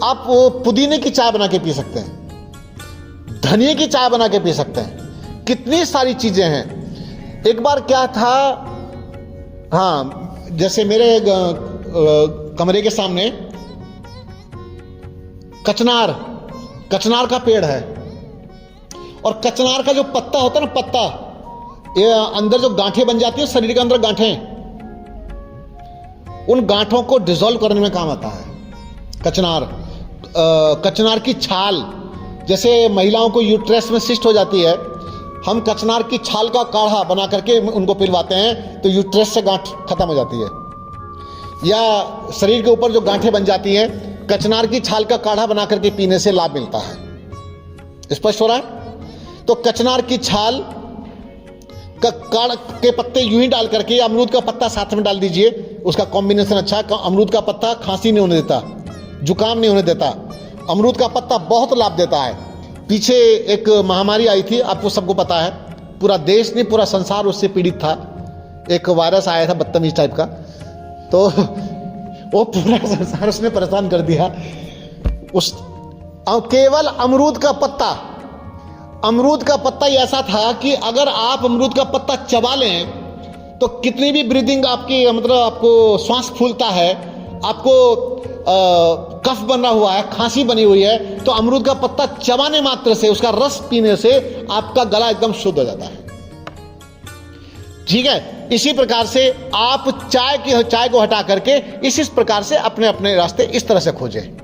आप पुदीने की चाय बना के पी सकते हैं, धनिए की चाय बना के पी सकते हैं, कितनी सारी चीजें हैं। एक बार क्या था, हाँ, जैसे मेरे कमरे के सामने कचनार का पेड़ है, और कचनार का जो पत्ता होता है ना, पत्ता, ये अंदर जो गांठें बन जाती है शरीर के अंदर, गांठें, उन गांठों को डिसॉल्व करने में काम आता है कचनार की छाल। जैसे महिलाओं को यूट्रस में सिस्ट हो जाती है, हम कचनार की छाल का काढ़ा बना करके उनको पिलवाते हैं तो यूट्रस से गांठ खत्म हो जाती है। या शरीर के ऊपर जो गांठें बन जाती हैं, कचनार की छाल का काढ़ा बना करके पीने से लाभ मिलता है। स्पष्ट हो रहा है? तो कचनार की छाल के पत्ते यूं ही डाल करके, अमरूद का पत्ता साथ में डाल दीजिए, उसका कॉम्बिनेशन अच्छा है। अमरूद का पत्ता खांसी नहीं होने देता, जुकाम नहीं होने देता। अमरूद का पत्ता बहुत लाभ देता है। पीछे एक महामारी आई थी, आपको सबको पता है, पूरा देश नहीं पूरा संसार उससे पीड़ित था। एक वायरस आया था बदतमीज टाइप का, तो वो पूरा संसार उसने परेशान कर दिया। केवल अमरूद का पत्ता ही ऐसा था कि अगर आप अमरूद का पत्ता चबा लें तो कितनी भी ब्रीदिंग आपकी, मतलब आपको श्वास फूलता है, आपको कफ बना हुआ है, खांसी बनी हुई है, तो अमरूद का पत्ता चबाने मात्र से, उसका रस पीने से आपका गला एकदम शुद्ध हो जाता है। ठीक है? इसी प्रकार से आप चाय को हटा करके इस प्रकार से अपने अपने रास्ते इस तरह से खोजें।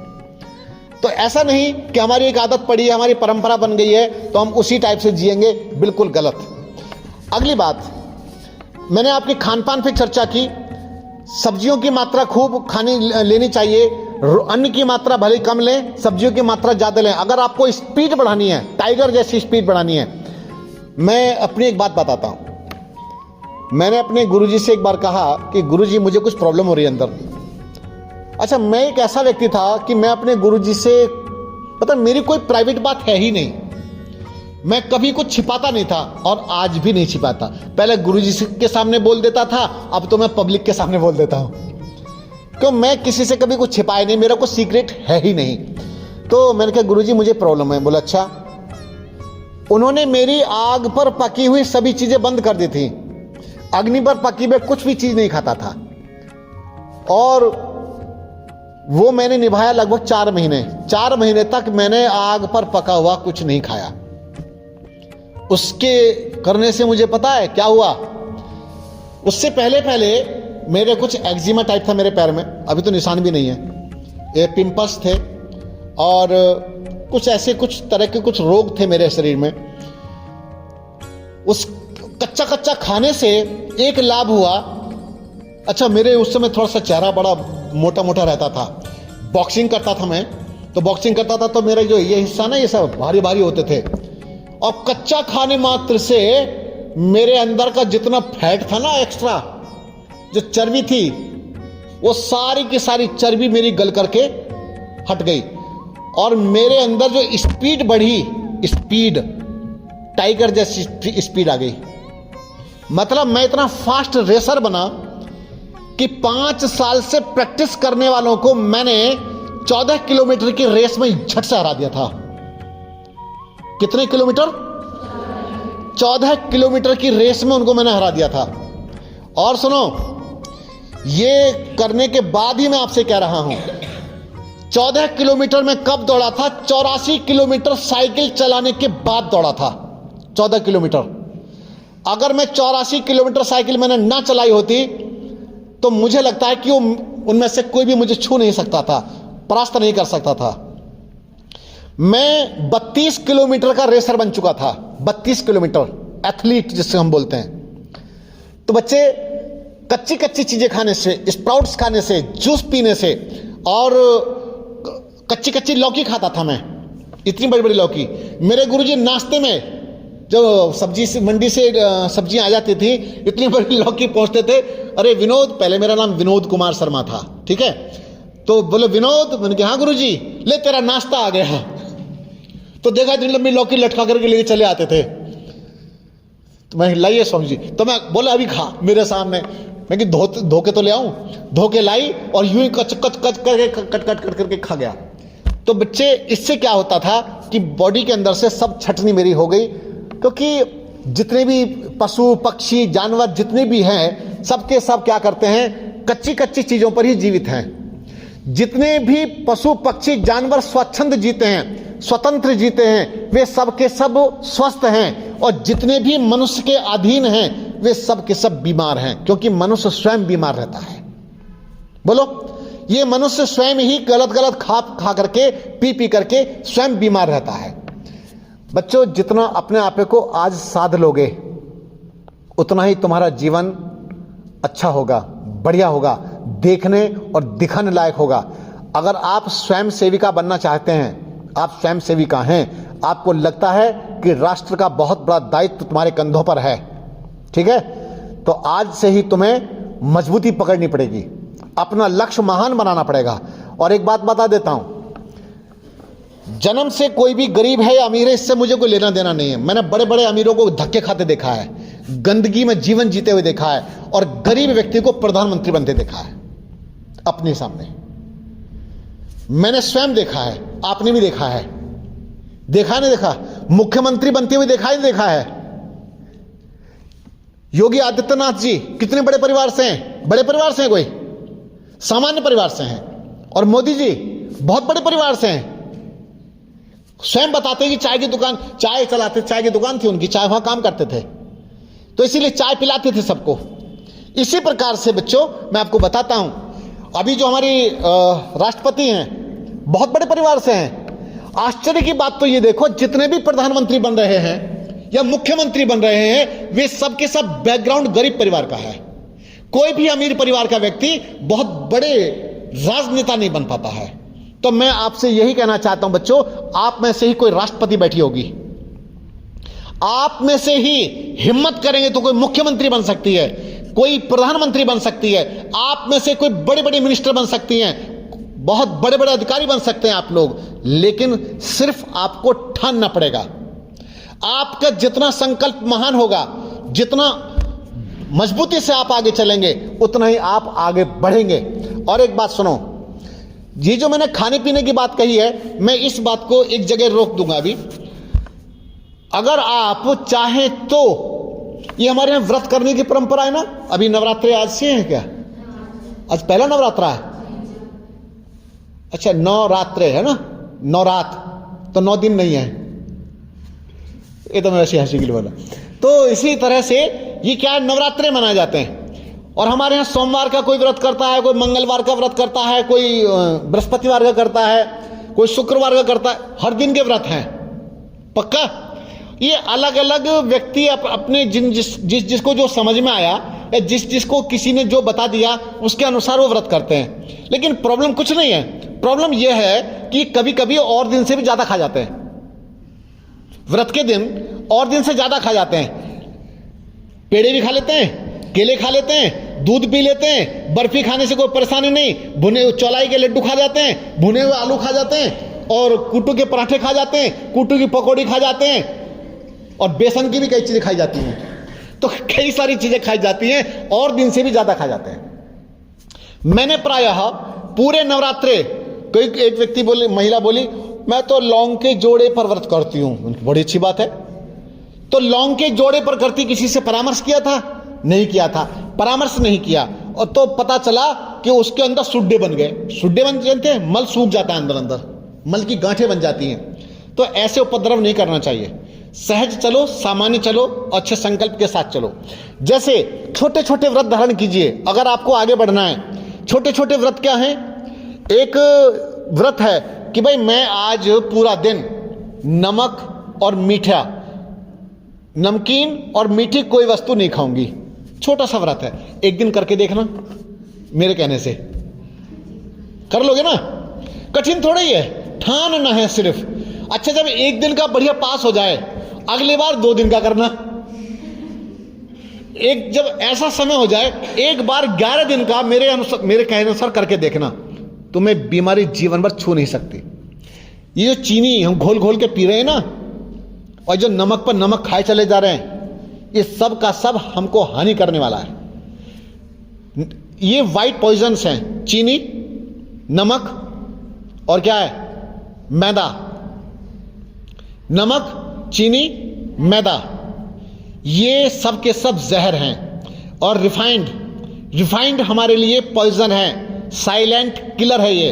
तो ऐसा नहीं कि हमारी एक आदत पड़ी है, हमारी परंपरा बन गई है तो हम उसी टाइप से जिएंगे, बिल्कुल गलत। अगली बात, मैंने आपकी खान पान पे चर्चा की। सब्जियों की मात्रा खूब लेनी चाहिए, अन्न की मात्रा भले कम लें, सब्जियों की मात्रा ज़्यादा लें। अगर आपको स्पीड बढ़ानी है, टाइगर जैसी स्पीड बढ़ानी है, मैं अपनी एक बात बताता हूँ। मैंने अपने गुरुजी से एक बार कहा कि गुरुजी मुझे कुछ प्रॉब्लम हो रही है अंदर। अच्छा, मैं एक ऐसा व्यक्ति था कि मैं अपने गुरुजी से, मतलब मेरी कोई प्राइवेट बात है ही नहीं, मैं कभी कुछ छिपाता नहीं था और आज भी नहीं छिपाता। पहले गुरुजी के सामने बोल देता था, अब तो मैं पब्लिक के सामने बोल देता हूं, क्यों? मैं किसी से कभी कुछ छिपाया नहीं, मेरा कोई सीक्रेट है ही नहीं। तो मैंने कहा गुरुजी मुझे प्रॉब्लम है। बोला अच्छा। उन्होंने मेरी आग पर पकी हुई सभी चीजें बंद कर दी थी, अग्नि पर पकी हुई कुछ भी चीज नहीं खाता था, और वो मैंने निभाया लगभग 4 महीने। 4 महीने तक मैंने आग पर पका हुआ कुछ नहीं खाया। उसके करने से मुझे पता है क्या हुआ। उससे पहले मेरे कुछ एक्जिमा टाइप था मेरे पैर में, अभी तो निशान भी नहीं है, ये पिंपल्स थे और कुछ ऐसे कुछ तरह के कुछ रोग थे मेरे शरीर में। उस कच्चा खाने से एक लाभ हुआ। अच्छा, मेरे उस समय थोड़ा सा चेहरा बड़ा मोटा रहता था, बॉक्सिंग करता था मैं, तो बॉक्सिंग करता था तो मेरा जो ये हिस्सा ना, ये सब भारी भारी होते थे। और कच्चा खाने मात्र से मेरे अंदर का जितना फैट था ना, एक्स्ट्रा जो चर्बी थी, वो सारी की सारी चर्बी मेरी गल करके हट गई। और मेरे अंदर जो स्पीड बढ़ी, स्पीड टाइगर जैसी स्पीड आ गई। मतलब मैं इतना फास्ट रेसर बना कि 5 साल से प्रैक्टिस करने वालों को मैंने 14 किलोमीटर की रेस में झट से हरा दिया था। कितने किलोमीटर? 14 किलोमीटर की रेस में उनको मैंने हरा दिया था। और सुनो, ये करने के बाद ही मैं आपसे कह रहा हूं, 14 किलोमीटर में कब दौड़ा था? 84 किलोमीटर साइकिल चलाने के बाद दौड़ा था। 14 किलोमीटर। अगर मैं 84 किलोमीटर साइकिल मैंने ना चलाई होती तो मुझे लगता है कि उनमें से कोई भी मुझे छू नहीं सकता था, परास्त नहीं कर सकता था। मैं 32 किलोमीटर का रेसर बन चुका था। 32 किलोमीटर, एथलीट जिससे हम बोलते हैं। तो बच्चे कच्ची कच्ची चीजें खाने से, स्प्राउट्स खाने से, जूस पीने से, और कच्ची कच्ची लौकी खाता था मैं, इतनी बड़ी बड़ी लौकी। मेरे गुरुजी नाश्ते में जो सब्जी से मंडी से सब्जियां आ जाती थी, इतनी बड़ी लौकी पहुंचते थे। अरे विनोद, पहले मेरा नाम विनोद कुमार शर्मा था, ठीक है? तो बोले विनोद, मैंने कहा हाँ गुरुजी, ले तेरा नाश्ता आ गया। तो देखा इतनी लंबी लौकी लटका करके लेके चले आते थे। तो मैं लाइए स्वामी जी, तो मैं बोला अभी खा मेरे सामने। मैं कि धो के तो ले आऊं। धो के लाई और यूं ही कच करके कट करके खा गया। तो बच्चे, इससे क्या होता था कि बॉडी के अंदर से सब छटनी मेरी हो गई, क्योंकि जितने भी पशु पक्षी जानवर जितने भी हैं, सबके सब क्या करते हैं? कच्ची कच्ची चीजों पर ही जीवित हैं। जितने भी पशु पक्षी जानवर स्वच्छंद जीते हैं, स्वतंत्र जीते हैं, वे सब के सब स्वस्थ हैं। और जितने भी मनुष्य के अधीन हैं, वे सब के सब बीमार हैं, क्योंकि मनुष्य स्वयं बीमार रहता है। बोलो, ये मनुष्य स्वयं ही गलत खा करके, पी करके स्वयं बीमार रहता है। बच्चों, जितना अपने आप को आज साध लोगे, उतना ही तुम्हारा जीवन अच्छा होगा, बढ़िया होगा, देखने और दिखाने लायक होगा। अगर आप स्वयं सेविका बनना चाहते हैं, आप स्वयं सेविका हैं, आपको लगता है कि राष्ट्र का बहुत बड़ा दायित्व तुम्हारे कंधों पर है, ठीक है? तो आज से ही तुम्हें मजबूती पकड़नी पड़ेगी, अपना लक्ष्य महान बनाना पड़ेगा। और एक बात बता देता हूं, जन्म से कोई भी गरीब है या अमीर है, इससे मुझे कोई लेना देना नहीं है। मैंने बड़े बड़े अमीरों को धक्के खाते देखा है, गंदगी में जीवन जीते हुए देखा है, और गरीब व्यक्ति को प्रधानमंत्री बनते देखा है अपने सामने। मैंने स्वयं देखा है, आपने भी देखा है। देखा नहीं देखा? मुख्यमंत्री बनते हुए देखा ही देखा है। योगी आदित्यनाथ जी कितने बड़े परिवार से हैं? बड़े परिवार से हैं, कोई सामान्य परिवार से हैं। और मोदी जी बहुत बड़े परिवार से हैं। स्वयं बताते हैं कि चाय की दुकान, चाय चलाते, चाय की दुकान थी उनकी, चाय वहां काम करते थे, तो इसीलिए चाय पिलाते थे सबको। इसी प्रकार से बच्चों, मैं आपको बताता हूं, अभी जो हमारी राष्ट्रपति हैं, बहुत बड़े परिवार से हैं। आश्चर्य की बात तो ये देखो, जितने भी प्रधानमंत्री बन रहे हैं या मुख्यमंत्री बन रहे हैं, वे सबके सब बैकग्राउंड गरीब परिवार का है। कोई भी अमीर परिवार का व्यक्ति बहुत बड़े राजनेता नहीं बन पाता है। तो मैं आपसे यही कहना चाहता हूं बच्चों, आप में से ही कोई राष्ट्रपति बैठी होगी, आप में से ही हिम्मत करेंगे तो कोई मुख्यमंत्री बन सकती है, कोई प्रधानमंत्री बन सकती है, आप में से कोई बड़े बड़े मिनिस्टर बन सकती हैं, बहुत बड़े बड़े अधिकारी बन सकते हैं आप लोग। लेकिन सिर्फ आपको ठानना पड़ेगा। आपका जितना संकल्प महान होगा, जितना मजबूती से आप आगे चलेंगे, उतना ही आप आगे बढ़ेंगे। और एक बात सुनो, ये जो मैंने खाने पीने की बात कही है, मैं इस बात को एक जगह रोक दूंगा अभी। अगर आप चाहें तो, ये हमारे यहां व्रत करने की परंपरा है ना, अभी नवरात्रि आज से है क्या? आज पहला नवरात्रा है। अच्छा, नवरात्रे है ना, नवरात तो 9 दिन नहीं है, ये तो मैं वैसे हंसी के लिए बोला। तो इसी तरह से ये क्या है, नवरात्रे मनाए जाते हैं। और हमारे यहाँ सोमवार का कोई व्रत करता है, कोई मंगलवार का व्रत करता है, कोई बृहस्पतिवार का करता है, कोई शुक्रवार का करता है। हर दिन के व्रत हैं, पक्का। ये अलग अलग व्यक्ति अपने जिसको जो समझ में आया या जिसको किसी ने जो बता दिया, उसके अनुसार वो व्रत करते हैं। लेकिन प्रॉब्लम कुछ नहीं है। प्रॉब्लम यह है कि कभी कभी और दिन से भी ज्यादा खा जाते हैं, व्रत के दिन और दिन से ज्यादा खा जाते हैं। पेड़े भी खा लेते हैं, केले खा लेते हैं, दूध पी लेते हैं, बर्फी खाने से कोई परेशानी नहीं, भुने हुए चौलाई के लड्डू खा जाते हैं, भुने हुए आलू खा जाते हैं, और कूटू के पराठे खा जाते हैं, कूटू की पकौड़ी खा जाते हैं, और बेसन की भी कई चीजें खाई जाती हैं। तो कई सारी चीजें खाई जाती हैं और दिन से भी ज्यादा खा जाते हैं। मैंने प्रायः पूरे नवरात्रे, कोई एक व्यक्ति बोले, महिला बोली, मैं तो लौंग के जोड़े पर व्रत करती हूं। बड़ी अच्छी बात है। तो लौंग के जोड़े पर करती, किसी से परामर्श किया था? नहीं किया था, परामर्श नहीं किया, और तो पता चला कि उसके अंदर सुड्डे बन गए। सुड्डे बन जानते हैं, मल सूख जाता है अंदर अंदर, मल की गांठें बन जाती हैं। तो ऐसे उपद्रव नहीं करना चाहिए। सहज चलो, सामान्य चलो, अच्छे संकल्प के साथ चलो। जैसे छोटे छोटे व्रत धारण कीजिए अगर आपको आगे बढ़ना है। छोटे छोटे व्रत क्या हैं? एक व्रत है कि भाई मैं आज पूरा दिन नमक और मीठा, नमकीन और मीठी कोई वस्तु नहीं खाऊंगी। छोटा सा व्रत है, एक दिन करके देखना, मेरे कहने से कर लोगे ना। कठिन थोड़ा ही है, ठानना है सिर्फ। अच्छा, जब एक दिन का बढ़िया पास हो जाए, अगली बार 2 दिन का करना। एक जब ऐसा समय हो जाए, एक बार 11 दिन का मेरे कहने अनुसार करके देखना, तुम्हें बीमारी जीवन भर छू नहीं सकती। ये जो चीनी हम घोल घोल के पी रहे हैं ना, और जो नमक पर नमक खाए चले जा रहे हैं, ये सब का सब हमको हानि करने वाला है। ये वाइट पॉइजन्स हैं, चीनी, नमक और क्या है? मैदा। नमक, चीनी, मैदा, ये सब के सब जहर हैं। और रिफाइंड हमारे लिए पॉइजन है, साइलेंट किलर है ये।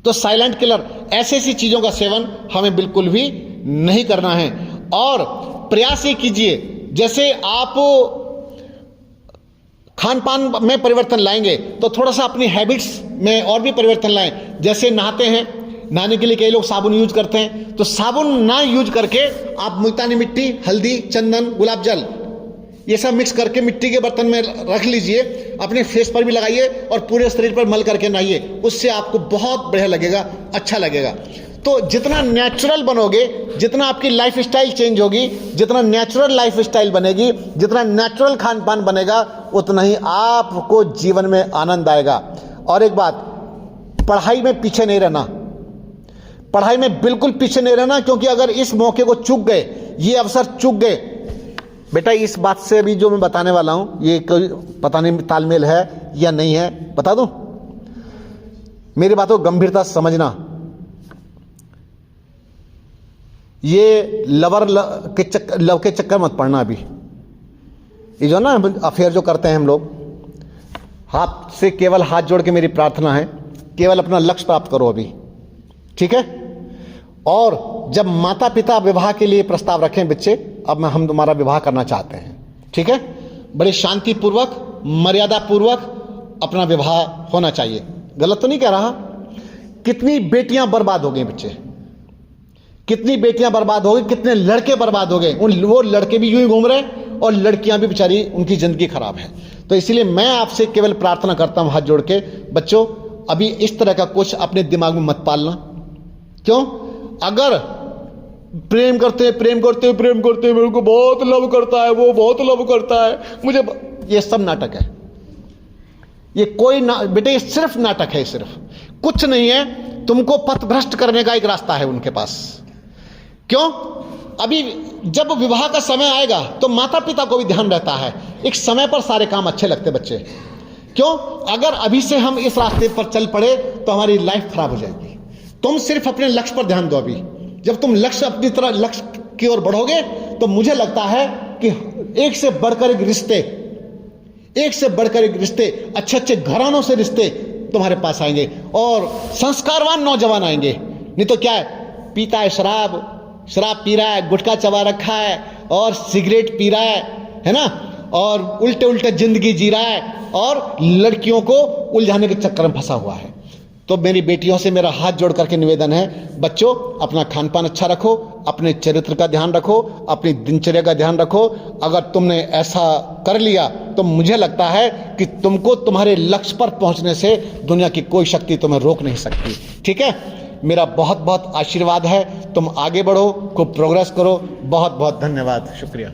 तो साइलेंट किलर, ऐसी चीजों का सेवन हमें बिल्कुल भी नहीं करना है। और प्रयास ये कीजिए, जैसे आप खान पान में परिवर्तन लाएंगे तो थोड़ा सा अपनी हैबिट्स में और भी परिवर्तन लाएं। जैसे नहाते हैं, नहाने के लिए कई लोग साबुन यूज करते हैं, तो साबुन ना यूज करके आप मुल्तानी मिट्टी, हल्दी, चंदन, गुलाब जल, ये सब मिक्स करके मिट्टी के बर्तन में रख लीजिए, अपने फेस पर भी लगाइए और पूरे शरीर पर मल करके नहाइए। उससे आपको बहुत बढ़िया लगेगा, अच्छा लगेगा। तो जितना नेचुरल बनोगे, जितना आपकी लाइफ स्टाइल चेंज होगी, जितना नेचुरल लाइफ स्टाइल बनेगी, जितना नेचुरल खान पान बनेगा, उतना ही आपको जीवन में आनंद आएगा। और एक बात, पढ़ाई में पीछे नहीं रहना, पढ़ाई में बिल्कुल पीछे नहीं रहना, क्योंकि अगर इस मौके को चूक गए, ये अवसर चूक गए, बेटा इस बात से अभी जो मैं बताने वाला हूं, ये कोई पता नहीं तालमेल है या नहीं है, बता दूं, मेरी बातों को गंभीरता से समझना। ये लव के चक्कर मत पड़ना। अभी ये जो ना अफेयर जो करते हैं हम लोग, हाथ से केवल हाथ जोड़ के मेरी प्रार्थना है, केवल अपना लक्ष्य प्राप्त करो अभी, ठीक है। और जब माता पिता विवाह के लिए प्रस्ताव रखें, बच्चे अब हम तुम्हारा विवाह करना चाहते हैं, ठीक है, बड़े शांति पूर्वक, मर्यादा पूर्वक अपना विवाह होना चाहिए। गलत तो नहीं कह रहा। कितनी बेटियां बर्बाद हो गई बच्चे, कितनी बेटियां बर्बाद हो गई, कितने लड़के बर्बाद हो गए। वो लड़के भी यूं ही घूम रहे और लड़कियां भी बेचारी, उनकी जिंदगी खराब है। तो इसलिए मैं आपसे केवल प्रार्थना करता हूं हाथ जोड़ के, बच्चों अभी इस तरह का कुछ अपने दिमाग में मत पालना। क्यों? अगर प्रेम करते मेरे को बहुत लव करता है, वो बहुत लव करता है मुझे, ये सब नाटक है। ये कोई बेटे ये सिर्फ नाटक है, सिर्फ कुछ नहीं है। तुमको पथ भ्रष्ट करने का एक रास्ता है उनके पास। क्यों? अभी जब विवाह का समय आएगा तो माता पिता को भी ध्यान रहता है, एक समय पर सारे काम अच्छे लगते बच्चे। क्यों? अगर अभी से हम इस रास्ते पर चल पड़े तो हमारी लाइफ खराब हो जाएगी। तुम सिर्फ अपने लक्ष्य पर ध्यान दो। अभी जब तुम अपनी तरह लक्ष्य की ओर बढ़ोगे तो मुझे लगता है कि एक से बढ़कर एक रिश्ते, अच्छे अच्छे घरानों से रिश्ते तुम्हारे पास आएंगे और संस्कारवान नौजवान आएंगे। नहीं तो क्या है, पीता है शराब पी रहा है, गुटखा चबा रखा है और सिगरेट पी रहा है ना, और उल्टे उल्टे जिंदगी जी रहा है और लड़कियों को उलझाने के चक्कर में फंसा हुआ है। तो मेरी बेटियों से मेरा हाथ जोड़ करके निवेदन है, बच्चों अपना खान पान अच्छा रखो, अपने चरित्र का ध्यान रखो, अपनी दिनचर्या का ध्यान रखो। अगर तुमने ऐसा कर लिया तो मुझे लगता है कि तुमको तुम्हारे लक्ष्य पर पहुंचने से दुनिया की कोई शक्ति तुम्हें रोक नहीं सकती, ठीक है। मेरा बहुत बहुत आशीर्वाद है। तुम आगे बढ़ो, खूब प्रोग्रेस करो। बहुत बहुत धन्यवाद, शुक्रिया।